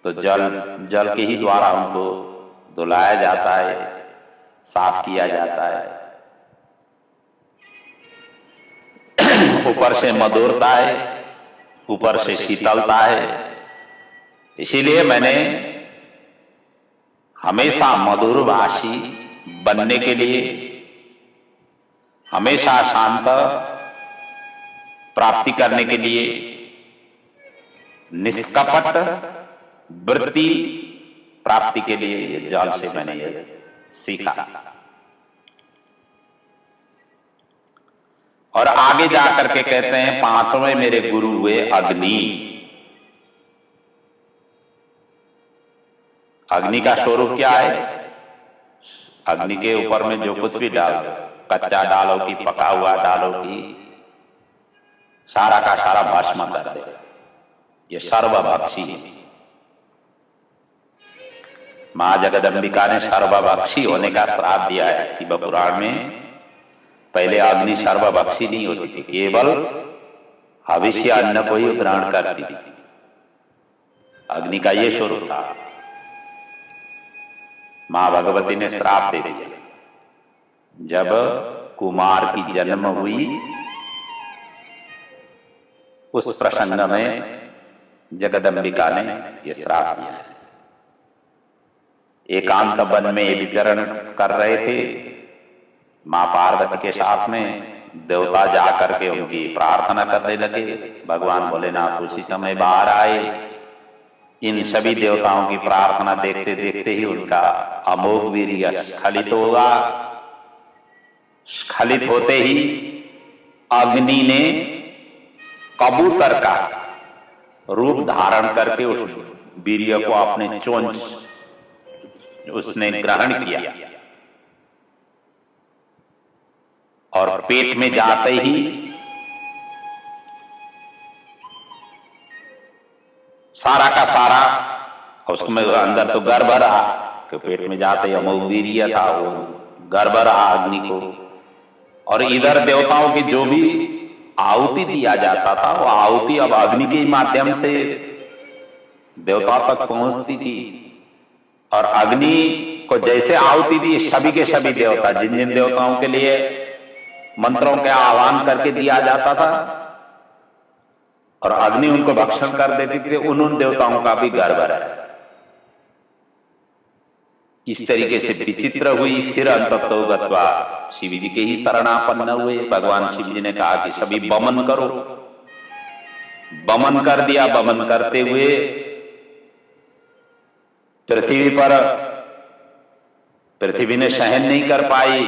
तो जल के ही द्वारा उनको धुलाया जाता है, साफ किया जाता है। ऊपर से मधुरता है, ऊपर से शीतलता है। इसीलिए मैंने हमेशा मधुरभाषी बनने के लिए, हमेशा शांत प्राप्ति करने के लिए, निष्कपट वृत्ति प्राप्ति के लिए ये जल से मैंने ये सीखा। और आगे जाकर के कहते हैं पांचवें मेरे गुरु हुए अग्नि। अग्नि का स्वरूप क्या है? अग्नि के ऊपर में जो कुछ भी डाल दो, कच्चा डालो कि पका हुआ डालो कि सारा का सारा भस्म कर दे। ये सर्वभक्षी है। मां जगदम्बिका ने सर्वभक्षी होने का श्राप दिया है शिव पुराण में। पहले अग्नि सर्वभक्षी नहीं होती थी, केवल हविष्य अन्न को ही ग्रहण करती थी। अग्नि का ये स्वरूप था। मां भगवती ने श्राप दे दिया। जब कुमार की जन्म हुई उस प्रसंग में जगदम्बिका ने यह श्राप दिया है। एकांत वन में विचरण कर रहे थे मां पार्वती के साथ में। देवता जाकर के उनकी प्रार्थना करने लगे। भगवान भोलेनाथ उसी समय बाहर आए। इन सभी देवताओं की प्रार्थना देखते देखते ही उनका अमोघ वीर्य स्खलित होगा। स्खलित होते ही अग्नि ने कबूतर का रूप धारण करके उस वीर्य को अपने चोंच उसने ग्रहण किया, और पेट में जाते ही सारा का सारा, उसमें अंदर तो गर्भ रहा कि पेट में जाते ही अमोघ वीर्य था, वो गर्भ रहा अग्नि को। और इधर देवताओं की जो भी आहुति दिया जाता था वो आहुति अब अग्नि के माध्यम से देवताओं तक पहुंचती थी। और अग्नि को जैसे आहुति दी, सभी के सभी देवता, जिन जिन देवताओं के लिए मंत्रों के आह्वान करके दिया जाता था और अग्नि उनको भक्षण कर देती थी, उन देवताओं का भी गर्भ रहा। इस तरीके से विचित्र हुई। फिर अंततो गत्वा शिव जी के ही शरणापन्न हुए। भगवान शिव जी ने कहा कि सभी बमन करो। बमन कर दिया। बमन करते हुए पृथ्वी ने सहन नहीं कर पाई,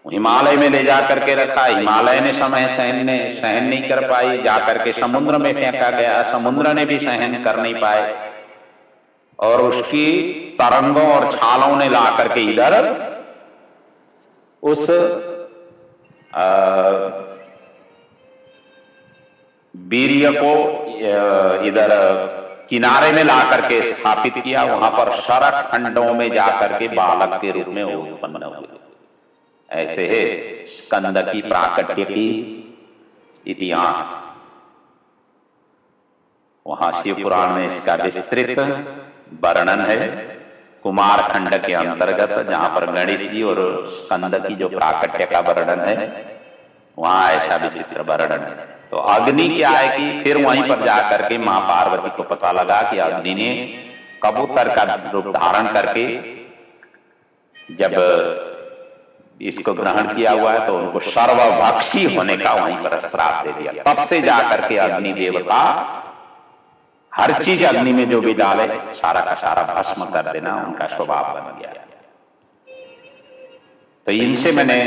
हिमालय में ले जाकर के रखा। हिमालय ने सहन नहीं कर पाई, जाकर के समुद्र में फेंका गया। समुद्र ने भी सहन कर नहीं पाए, और उसकी तरंगों और छालों ने ला करके इधर उस वीर्य को इधर किनारे में ला करके स्थापित किया, वहां पर शरक खंडों में जाकर के बालक के रूप में उत्पन्न हुए। ऐसे है स्कंद की प्राकट्य की इतिहास। वहां शिव पुराण में इसका विस्तृत वर्णन है। कुमार खंड के अंतर्गत जहां पर गणेश जी और स्कंद की जो प्राकट्य का वर्णन है, वहां ऐसा विचित्र वर्णन है। तो अग्नि क्या है कि फिर वहीं पर जाकर के मां पार्वती को पता लगा कि अग्नि ने कबूतर का रूप धारण करके जब इसको ग्रहण किया हुआ है तो उनको सर्वभक्षी होने का वहीं पर श्राप दे दिया। तब से जाकर के अग्नि देवता हर चीज अग्नि में जो भी डाले सारा का सारा भस्म कर देना उनका स्वभाव बन गया। तो इनसे मैंने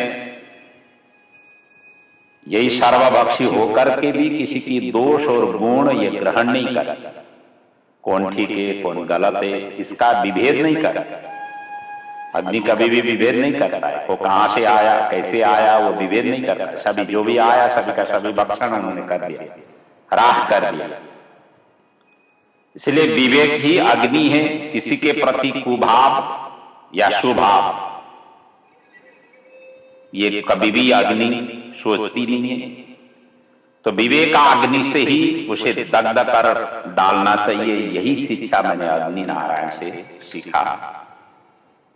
यही सर्वभक्षी होकर के भी किसी की दोष और गुण ये ग्रहण नहीं कर, कौन ठीक है कौन गलत है इसका विभेद नहीं कर। अग्नि कभी भी विभेद नहीं करता है, वो कहां से आया कैसे आया वो विभेद नहीं करता। सभी जो भी आया सभी का सभी भक्षण उन्होंने कर दिया, राख कर दिया। इसलिए विवेक ही अग्नि है। किसी के प्रति कुभाव या शुभाव ये कभी भी अग्नि सोचती नहीं है। तो विवेक अग्नि से ही उसे दग्ध कर डालना चाहिए। यही शिक्षा मैंने अग्नि नारायण से सीखा,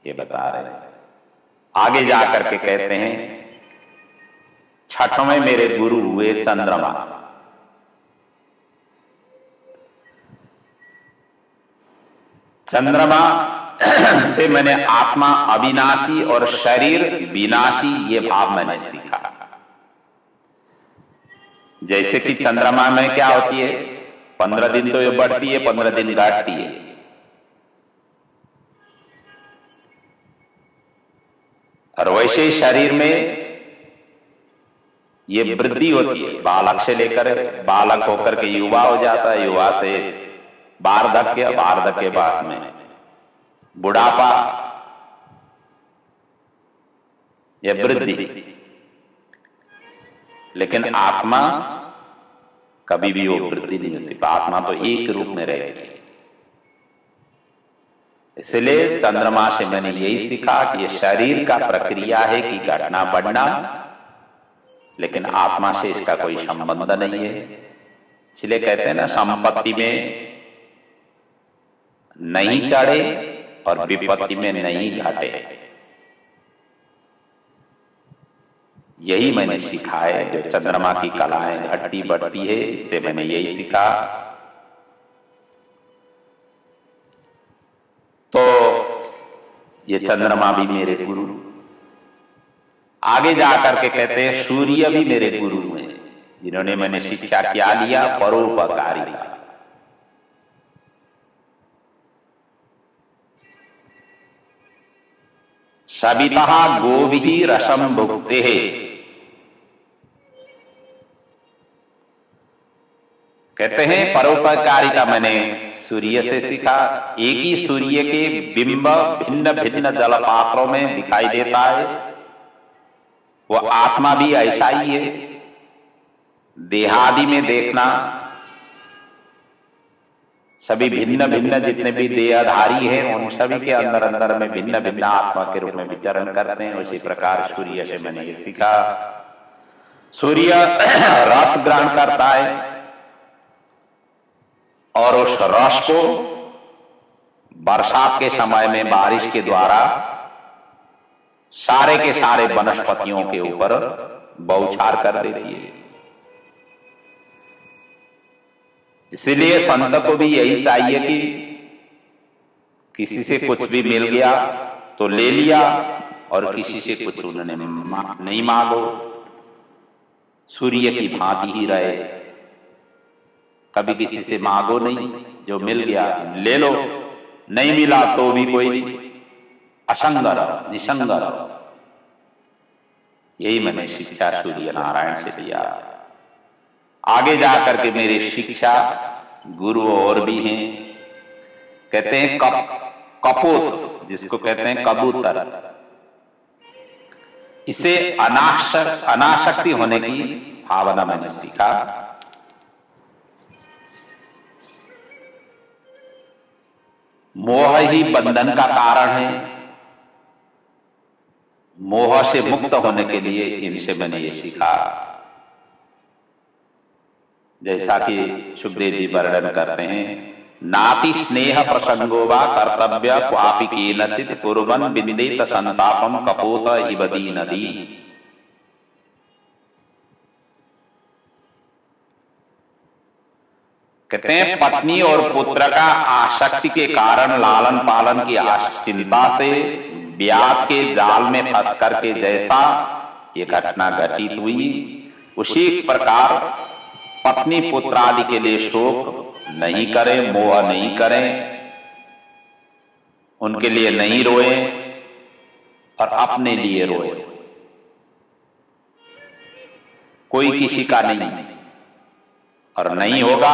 ये बता रहे हैं। आगे जाकर के कहते हैं छठवें मेरे गुरु हुए चंद्रमा। चंद्रमा से मैंने आत्मा अविनाशी और शरीर विनाशी ये भाव मैंने सीखा। जैसे कि चंद्रमा में क्या होती है, 15 दिन तो ये बढ़ती है, 15 दिन घटती है। और वैसे ही शरीर में ये वृद्धि होती है, बालक से लेकर बालक होकर के युवा हो जाता है, युवा से वार्धक्य, वार्धक्य बाद में बुढ़ापा, यह वृद्धि। लेकिन आत्मा कभी भी वो वृद्धि नहीं होती, आत्मा तो एक रूप में रहती है। इसलिए चंद्रमा से मैंने यही सीखा कि ये शरीर का प्रक्रिया है कि घटना बढ़ना, लेकिन आत्मा से इसका कोई संबंध नहीं है। इसलिए कहते हैं ना, संपत्ति में नहीं चढ़े और विपत्ति में नहीं घटे। यही मैंने सीखा है। जो चंद्रमा की कलाएं घटती बढ़ती है, इससे मैंने यही सीखा। तो ये चंद्रमा भी मेरे गुरु। आगे जाकर के कहते हैं सूर्य भी मेरे गुरु हैं, जिन्होंने मैंने शिक्षा क्या लिया, परोपकारिता। सवितः गोभिः रसं भुक्तेः। कहते हैं परोपकारिता मैंने सूर्य से सीखा। एक ही सूर्य के बिंब भिन्न भिन्न जल पात्रों में दिखाई देता है, वो आत्मा भी ऐसा ही है। देहादि में देखना, सभी भिन्न भिन्न जितने भी देहधारी हैं उन सभी के अंदर अंदर में भिन्न भिन्न आत्मा के रूप में विचरण करते हैं। उसी प्रकार सूर्य से मैंने ये सीखा। सूर्य रस ग्रहण करता है और उस रस को बरसात के समय में बारिश के द्वारा सारे के सारे वनस्पतियों के ऊपर बौछार कर देती है। इसीलिए संत को भी यही चाहिए कि किसी से कुछ भी मिल गया तो ले लिया और किसी से कुछ उन्होंने नहीं मांगो। सूर्य की भांति ही रहे, कभी किसी से मांगो नहीं, जो मिल गया ले लो, नहीं मिला तो भी कोई नहीं, असंग रहो, निसंग रहो। यही मैंने शिक्षा सूर्य नारायण से लिया। आगे जाकर के मेरी शिक्षा गुरु और भी हैं। कहते हैं कपोत, जिसको कहते हैं कबूतर। इसे अनासक्ति होने की भावना मैंने सीखा। मोह ही बंधन का कारण है। मोह से मुक्त होने के लिए इनसे मैंने ये सीखा। जैसा कि सुखदेव जी वर्णन करते हैं, नाति स्नेह प्रसंगो वा कर्तव्य क्वापि केनचित् कुर्वन् विन्देत संतापम कपोत इव दीनदी। कहते हैं पत्नी और पुत्र का आसक्ति के कारण लालन पालन की चिंता से ब्याह के जाल में फंस करके जैसा ये घटना घटित हुई, उसी प्रकार पत्नी पुत्र आदि के लिए शोक नहीं करें, मोह नहीं करें, उनके लिए नहीं रोए और अपने लिए रोए। कोई किसी का नहीं, और नहीं होगा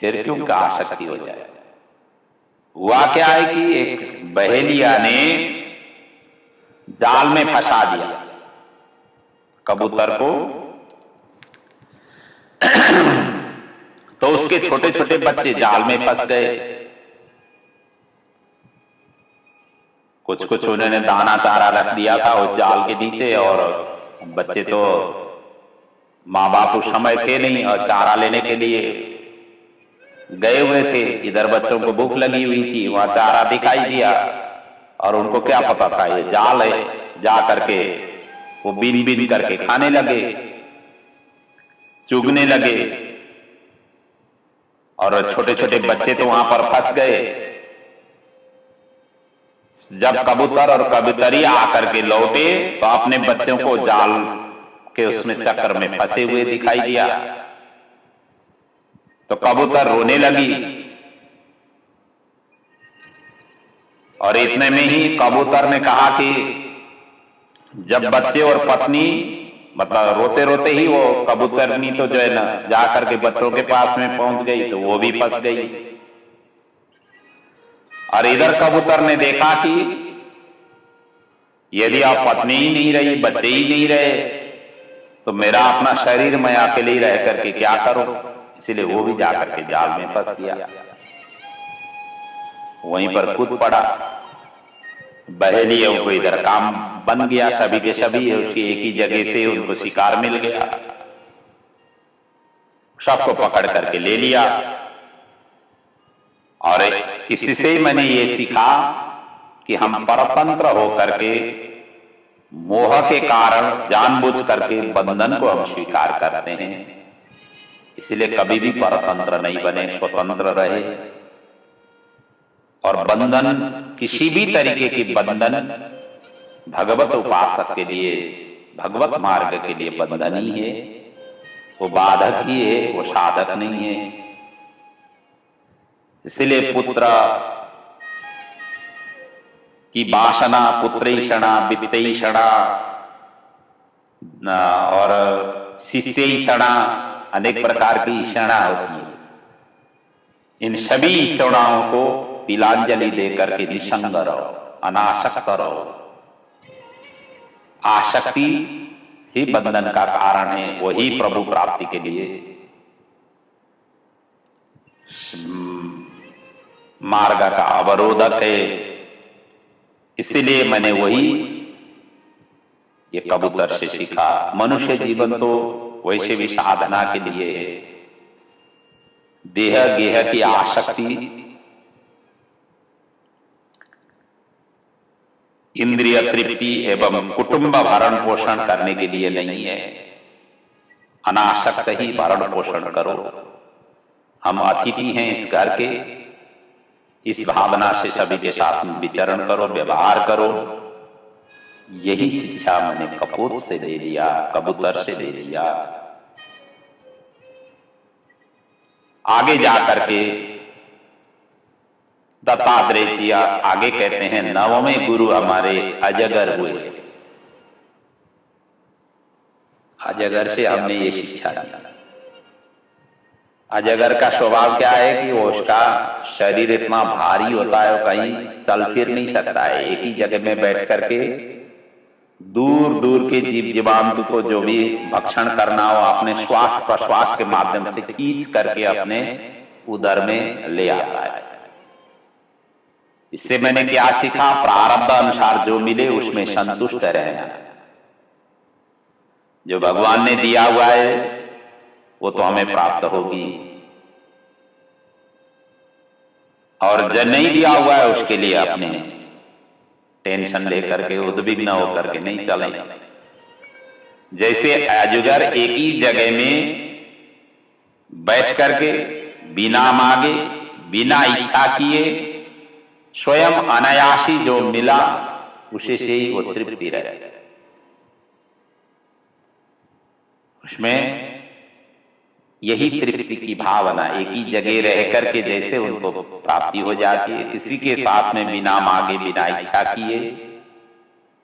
फिर क्यों का आसक्ति हो जाए। हुआ क्या है कि एक बहेलिया ने जाल में फंसा दिया कबूतर को, तो उसके छोटे छोटे बच्चे जाल में फंस गए। कुछ कुछ उन्होंने दाना चारा रख दिया था उस जाल के नीचे, और बच्चे तो माँ बाप उस समय थे नहीं और चारा लेने के लिए गए हुए थे। इधर बच्चों को भूख लगी हुई थी, वहां चारा दिखाई दिया और उनको क्या पता था ये जाल है। जा करके वो बीन बीन करके खाने लगे, चुगने लगे, और छोटे छोटे बच्चे तो वहां पर फंस गए। जब कबूतर और कबूतरी आकर के लौटे तो अपने बच्चों को जाल के उसमें चक्कर में फंसे हुए दिखाई दिया, तो कबूतर रोने लगी। और इतने में ही कबूतर ने कहा कि जब बच्चे और पत्नी मतलब रोते रोते ही वो कबूतरनी तो जो है ना जाकर के बच्चों के पास में पहुंच गई, तो वो भी फंस गई। और इधर कबूतर ने देखा कि यदि आप पत्नी ही नहीं रही, बच्चे ही नहीं रहे, तो मेरा अपना शरीर मैं अकेले ही रह करके क्या करूं, इसलिए वो भी जाकर के जाल में फंस गया, वहीं पर कूद पड़ा। बहेलियों को इधर काम बन गया, सभी के सभी उसकी एक ही जगह से उनको शिकार मिल गया, सबको पकड़ करके ले लिया। और इससे मैंने ये सीखा कि हम परतंत्र होकर के मोह के कारण जानबूझ करके बंधन को हम स्वीकार करते हैं, इसलिए कभी भी परतंत्र नहीं बने, स्वतंत्र रहे। और बंधन किसी भी तरीके की बंधन भगवत उपासक के लिए, भगवत मार्ग के लिए बंधन ही है, वो बाधक ही है, वो साधक नहीं है। इसलिए पुत्र की वासना, पुत्रैषणा, वित्तैषणा और शिष्यैषणा, अनेक प्रकार की ईषणा होती है। इन सभी ईषणाओं को तिलांजलि देकर के निसंग रहो, अनासक्त रहो। आसक्ति ही बंधन का कारण है, वही प्रभु प्राप्ति के लिए मार्ग का अवरोधक है। इसलिए मैंने वही ये कबूतर से सीखा। मनुष्य जीवन तो वैसे भी साधना के लिए है। देह गेह की आसक्ति, इंद्रिय तृप्ति एवं कुटुंब भरण पोषण करने के लिए नहीं है। अनासक्त ही भरण पोषण करो। हम अतिथि हैं इस घर के, इस भावना से सभी के साथ विचरण करो, व्यवहार करो। यही शिक्षा मैंने कपूत से ले लिया, कबूतर से ले लिया। आगे जाकर के दत्तात्रेय जी आगे कहते हैं, नववें गुरु हमारे अजगर हुए। अजगर से हमने ये शिक्षा ली। अजगर का स्वभाव क्या है कि वो उसका शरीर इतना भारी होता है, वो कहीं चल फिर नहीं सकता है। एक ही जगह में बैठ करके दूर दूर के जीव जीवांतु को जो भी भक्षण करना हो अपने श्वास प्रश्वास के माध्यम से खींच करके अपने उदर में ले आता है। इससे मैंने क्या सीखा? प्रारब्ध अनुसार जो मिले उसमें संतुष्ट रहना। जो भगवान ने दिया हुआ है वो तो हमें प्राप्त होगी, और जो नहीं दिया हुआ है उसके लिए अपने टेंशन लेकर के उद्विग्न होकर के नहीं चले। जैसे अजगर एक ही जगह में बैठ करके बिना मांगे बिना इच्छा किए स्वयं अनायासी जो मिला उसे से ही वो तृप्ति रहे। उसमें यही तृप्ति की भावना, एक ही जगह रह करके जैसे उनको प्राप्ति हो जाती है, किसी के साथ में बिना मांगे बिना इच्छा किए।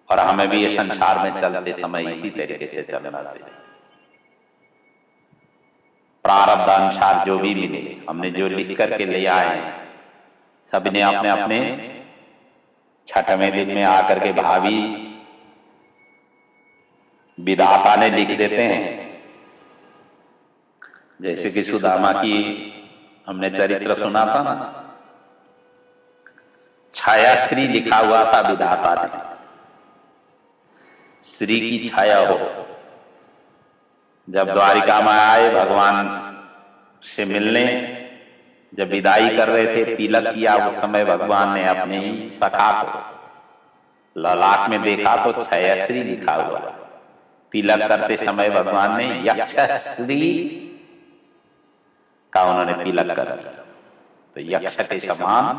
और हमें भी ये संसार में चलते समय इसी तरीके से चलना चाहिए। प्रारब्ध अनुसार जो भी मिले, हमने जो लिख करके ले आए, सबने अपने अपने छठवें दिन में आकर के भावी विधाता ने लिख देते हैं। जैसे कि सुदामा की हमने चरित्र सुना था ना, छायाश्री लिखा हुआ था विधाता ने, श्री की छाया हो। जब द्वारिका में आए भगवान से मिलने, जब विदाई कर रहे थे, तिलक किया, उस समय भगवान ने अपने ही सखा को ललाट में देखा तो छायाश्री लिखा हुआ। तिलक करते समय भगवान ने यक्षश्री का उन्होंने तिलक कर दिया। तो यक्ष के समान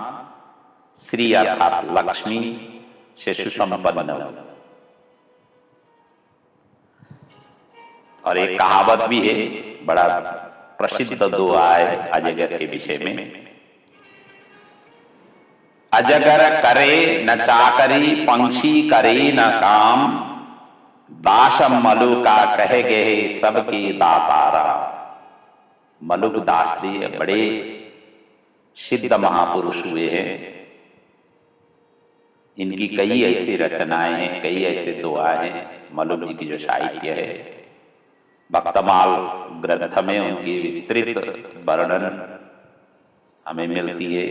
श्री अर्थात लक्ष्मी से सुसंपन्न हो। और एक कहावत भी है, बड़ा प्रसिद्ध दोहा है अजगर के विषय में। अजगर करे न चाकरी, पंक्षी करे न काम, दासम मलुका कहे गए सबके दातारा। मलुक दास जी बड़े सिद्ध महापुरुष हुए हैं। इनकी कई ऐसी रचनाएं हैं, कई ऐसे दोहा हैं। मलुक जी की जो साहित्य है, भक्तमाल ग्रंथ में उनकी विस्तृत वर्णन हमें मिलती है।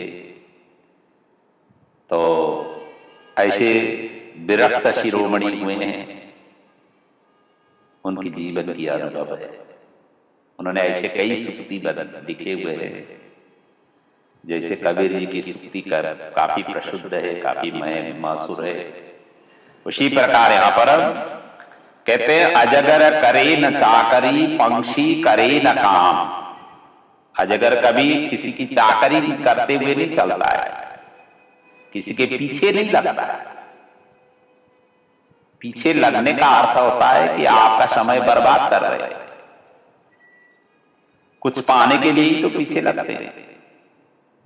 तो ऐसे विरक्त शिरोमणि हुए हैं, उनकी जीवन की अनुभव है। उन्होंने ऐसे कई सूक्ति लिखे हुए हैं। जैसे कबीर जी की सूक्ति काफी प्रसिद्ध है, काफी मशहूर है। उसी प्रकार यहाँ पर कहते हैं अजगर करे न चाकरी, पंक्षी करे न काम। अजगर कभी किसी की चाकरी करते हुए नहीं चलता है, किसी के पीछे नहीं लगता है। पीछे लगने का अर्थ होता है कि आपका समय बर्बाद कर रहे हैं। कुछ पाने के लिए ही तो पीछे लगते हैं।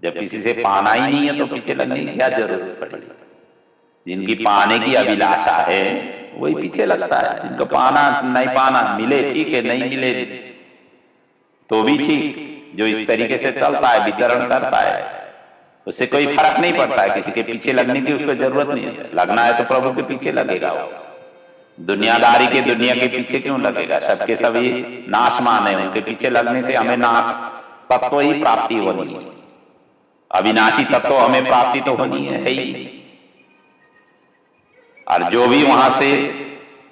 जब किसी से पाना ही नहीं है तो पीछे लगने की क्या जरूरत पड़ेगी? जिनकी पाने की अभिलाषा है वही पीछे लगता है। जिनको पाना नहीं पाना, मिले ठीक है, नहीं मिले तो भी ठीक। जो इस तरीके से चलता है, विचरण करता है, उससे कोई फर्क नहीं पड़ता है। किसी के पीछे लगने की उसको जरूरत नहीं है। लगना है तो प्रभु के पीछे लगेगा वो। दुनियादारी के दुनिया के पीछे क्यों लगेगा? सबके सभी नाशमान है, उनके पीछे लगने से हमें नाश तत्व ही प्राप्ति होनी है। अविनाशी तत्व हमें प्राप्ति तो होनी है ही। और जो भी वहां से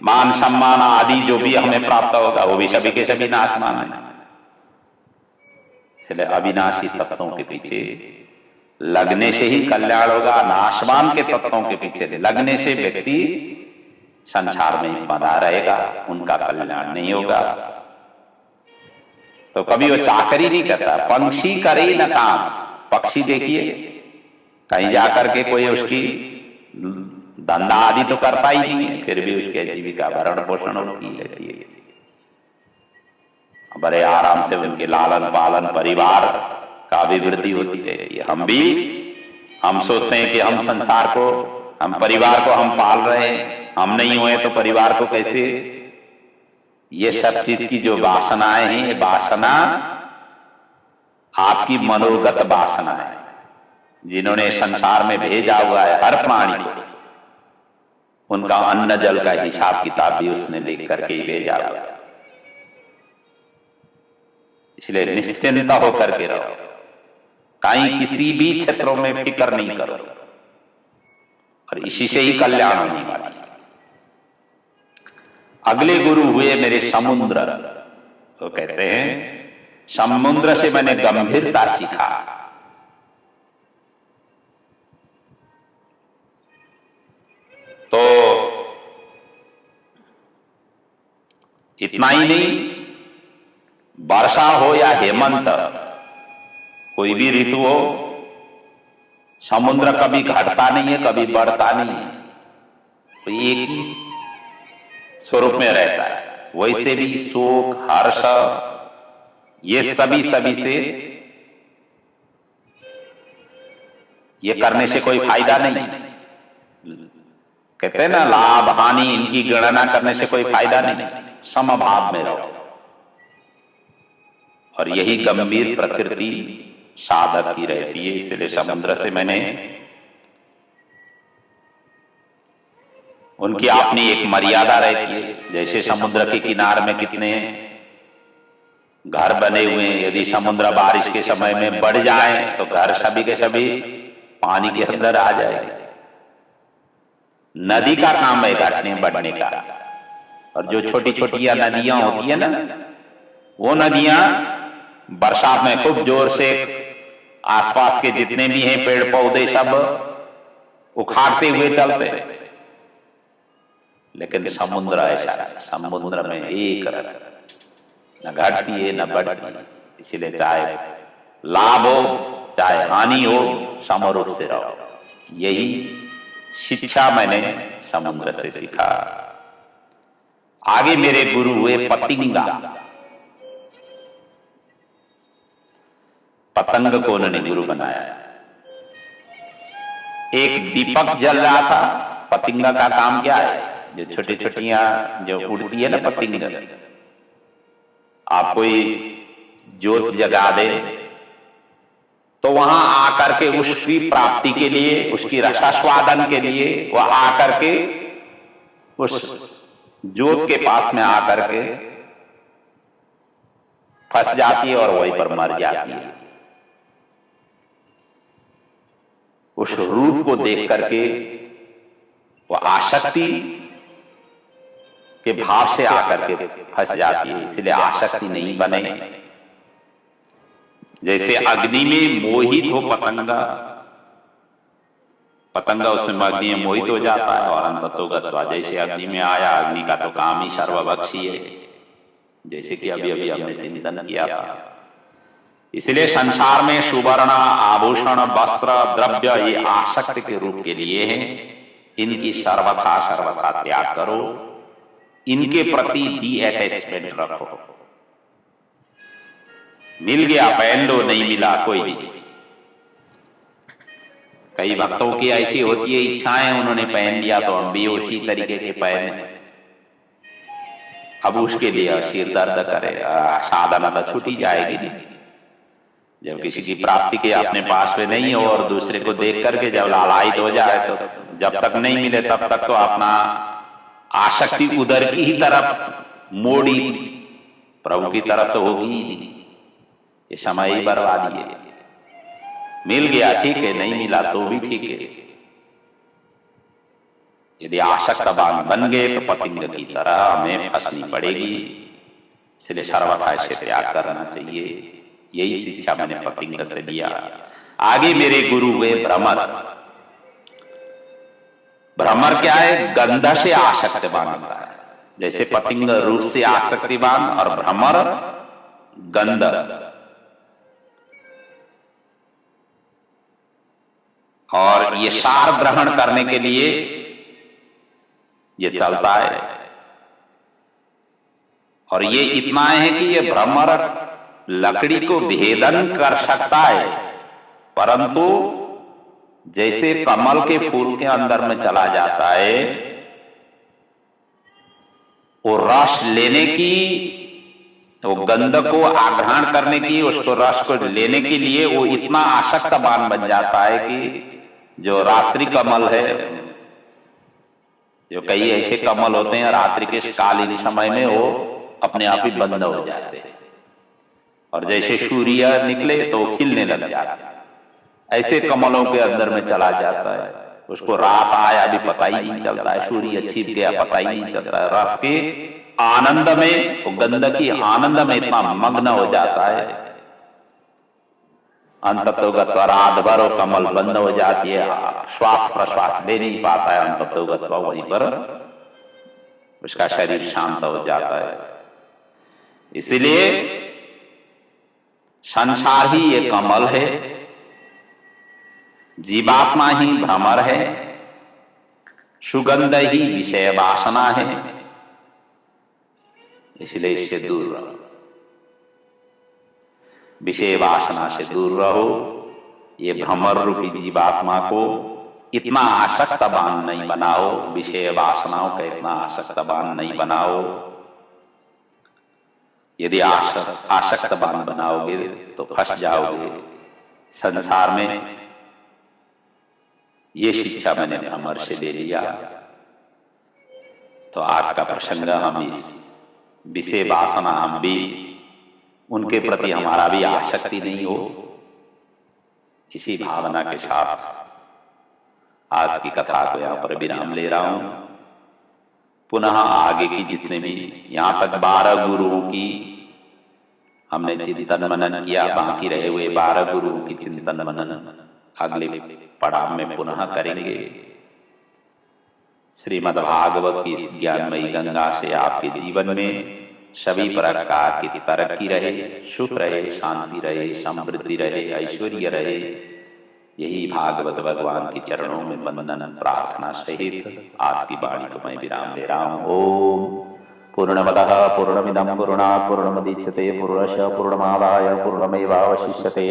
मान सम्मान आदि जो भी हमें प्राप्त होगा वो भी सभी के सभी नाशमान है। इसलिए अविनाशी तत्वों के पीछे लगने से ही कल्याण होगा। नाशवान के तत्वों के पीछे लगने से व्यक्ति संसार में बंधा रहेगा, उनका कल्याण नहीं होगा। तो कभी वो चाकरी नहीं करता। पंक्षी करे न काम। पक्षी देखिए, कहीं जाकर के कोई उसकी धंधा आदि तो करता ही नहीं है, फिर भी उसके जीविका भरण पोषण होती रहती है। बड़े आराम से उनके लालन पालन परिवार का अभिवृद्धि होती रहती है। हम सोचते हैं कि हम संसार को, हम परिवार को हम पाल रहे हैं, हम नहीं हुए तो परिवार को कैसे? ये सब चीज की जो वासनाएं हैं, ये वासना आपकी मनोगत वासना है। जिन्होंने संसार में भेजा हुआ है हर प्राणी को, उनका अन्न जल का हिसाब किताब भी उसने लिख करके ही भेजा हुआ है। इसलिए निश्चिंत होकर के रहो, कहीं किसी भी क्षेत्रों में फिक्र नहीं करो। और इसी से ही कल्याण होने वाला है। अगले गुरु हुए मेरे समुद्र। वो कहते हैं समुद्र से मैंने गंभीरता सीखा। तो इतना ही नहीं, वर्षा हो या हेमंत, कोई भी ऋतु हो, समुद्र कभी घटता नहीं है, कभी बढ़ता नहीं है, तो एक ही स्वरूप में रहता है। वैसे भी शोक, हर्ष, ये सभी से ये करने से कोई फायदा नहीं। कहते हैं ना, लाभ हानि इनकी गणना करने से कोई फायदा नहीं, समभाव में रहो। और यही गंभीर प्रकृति साधक की रहती है। इसलिए समुद्र से मैंने उनकी अपनी एक मर्यादा रहती है। जैसे समुद्र के किनारे में कितने घर बने हुए हैं, यदि समुद्र बारिश के समय में बढ़ जाए तो घर सभी के सभी पानी के अंदर आ जाएंगे। नदी का काम है घटने बढ़ने का। और जो छोटी छोटी नदियां होती है ना, वो नदियां बरसात में खूब जोर से आसपास के जितने भी हैं पेड़ पौधे सब उखाड़ते हुए चलते हैं। लेकिन समुद्र ऐसा, समुद्र में एक रस, न घटती है न बढ़ती है। इसलिए चाहे लाभ हो चाहे हानि हो, समरूप से रहो। यही शिक्षा मैंने समुद्र से सीखा। आगे मेरे गुरु हुए पतिंगा। पतंग को उन्होंने गुरु बनाया। एक दीपक जल रहा था। पतिंगा का काम क्या है? जो छोटी छोटियां जो उड़ती है ना पतिंग, आप कोई ज्योत जगा दे तो वहां आकर के उसकी प्राप्ति के लिए, उसकी रसास्वादन के लिए वह आकर के उस ज्योत के पास में आकर के फंस जाती है और वहीं पर मर जाती है। उस रूप को देख करके वो आसक्ति के भाव से आकर के फंस जाती है। इसलिए आसक्ति नहीं बने। जैसे अग्नि में मोहित हो पतंगा, पतंगा उसमें अग्नि में मोहित हो जाता है और अंततोगत्वा जैसे अग्नि में आया। अग्नि का तो काम ही सर्वभक्षी है, जैसे कि अभी अभी हमने चिंतन किया था। इसलिए संसार में सुवर्ण, आभूषण, वस्त्र, द्रव्य ये आसक्ति के रूप के लिए हैं। इनकी सर्वथा त्याग करो। इनके प्रति डी अटैचमेंट रखो। मिल गया पहन लो, नहीं मिला कोई नहीं। कई भक्तों की ऐसी होती है इच्छाएं, उन्होंने पहन लिया तो हम भी उसी तरीके के पहने। अब उसके लिए सिर दर्द करे, साधना तो छूटी जाएगी नहीं। जब किसी की प्राप्ति के अपने पास में नहीं हो और दूसरे को देख करके जब लालायित हो जाए तो जब तक नहीं मिले तब तक तो अपना आसक्ति उधर की ही तरफ मोड़ी, प्रभु की तरफ तो होगी ही नहीं। ये समय ही बर्बादी है। मिल गया ठीक है, नहीं मिला तो भी ठीक है। यदि आसक्तवान बन गए तो पतंग की तरह हमें फंसनी पड़ेगी। इसलिए सर्वथा से त्याग करना चाहिए। यही शिक्षा मैंने पतंग से दिया। आगे मेरे गुरु हुए भ्रमर। भ्रमर क्या है? गंध से आसक्तिवान होता है। जैसे पतंग रूप से आसक्तिवान और भ्रमर गंध। और ये सार ग्रहण करने के लिए ये चलता है। और ये इतना है कि ये भ्रमर लकड़ी को भेदन कर सकता है, परंतु जैसे कमल के फूल के अंदर में चला जाता है, वो रस लेने की, वो गंध को आग्रहण करने की, उसको रस को लेने के लिए वो इतना आसक्तवान बन जाता है कि जो रात्रि कमल है, जो कई ऐसे कमल होते हैं रात्रि के कालीन समय में वो अपने आप ही बंद हो जाते हैं और जैसे सूर्य निकले तो खिलने लग जाते हैं। ऐसे कमलों के अंदर में चला जाता है। उसको रात आया भी पता ही नहीं चलता है, सूर्य छिप गया पता ही नहीं चलता है। रस के आनंद में, वो गंधकी आनंद में इतना मग्न हो जाता है, अंततोगत्वा रात भर वो कमल बंद हो जाती है, श्वास प्रश्वास ले नहीं पाता है, अंततोगत्वा वहीं पर उसका शरीर शांत हो जाता है। इसलिए संसार ही ये कमल है, जीवात्मा ही भ्रमर है, सुगंध ही विषय वासना है। इसलिए इससे दूर रहो, विषय वासना से दूर रहो। ये भ्रमर रूपी जीवात्मा को इतना आसक्तवान नहीं बनाओ, विषय वासनाओं का इतना आसक्तवान नहीं बनाओ। यदि आसक्तवान बनाओगे तो फंस जाओगे संसार में। ये शिक्षा मैंने भ्रमर से ले लिया। तो आज का प्रसंग हम इस विषय वासना, हम भी उनके प्रति हमारा भी आसक्ति नहीं हो, इसी भावना के साथ आज की कथा को यहाँ पर विराम ले रहा हूं। पुनः आगे की जितने भी, यहाँ तक 12 गुरुओं की हमने चिंतन मनन किया, बाकी रहे हुए 12 गुरुओं की चिंतन मनन अगले पड़ाव में पुनः करेंगे। श्रीमद् भागवत की इस ज्ञानमयी गंगा से आपके जीवन में सभी प्रकार की तरक्की रहे, सुख रहे, शांति रहे, समृद्धि रहे, ऐश्वर्य रहे। यही भागवत भगवान के चरणों में वंदन प्रार्थना सहित आज की वाणी को मैं विराम ले रहा हूँ। ओम पूर्णमदः पूर्णमिदं पूर्णात् पूर्णमुदच्यते पूर्णस्य पूर्णमादाय पूर्णमेवावशिष्यते।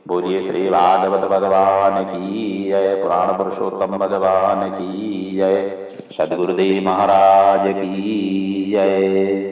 बोलिए श्री भागवत भगवान की जय, पुराण पुरुषोत्तम भगवान की जय, सद्गुरुदेव महाराज की जय।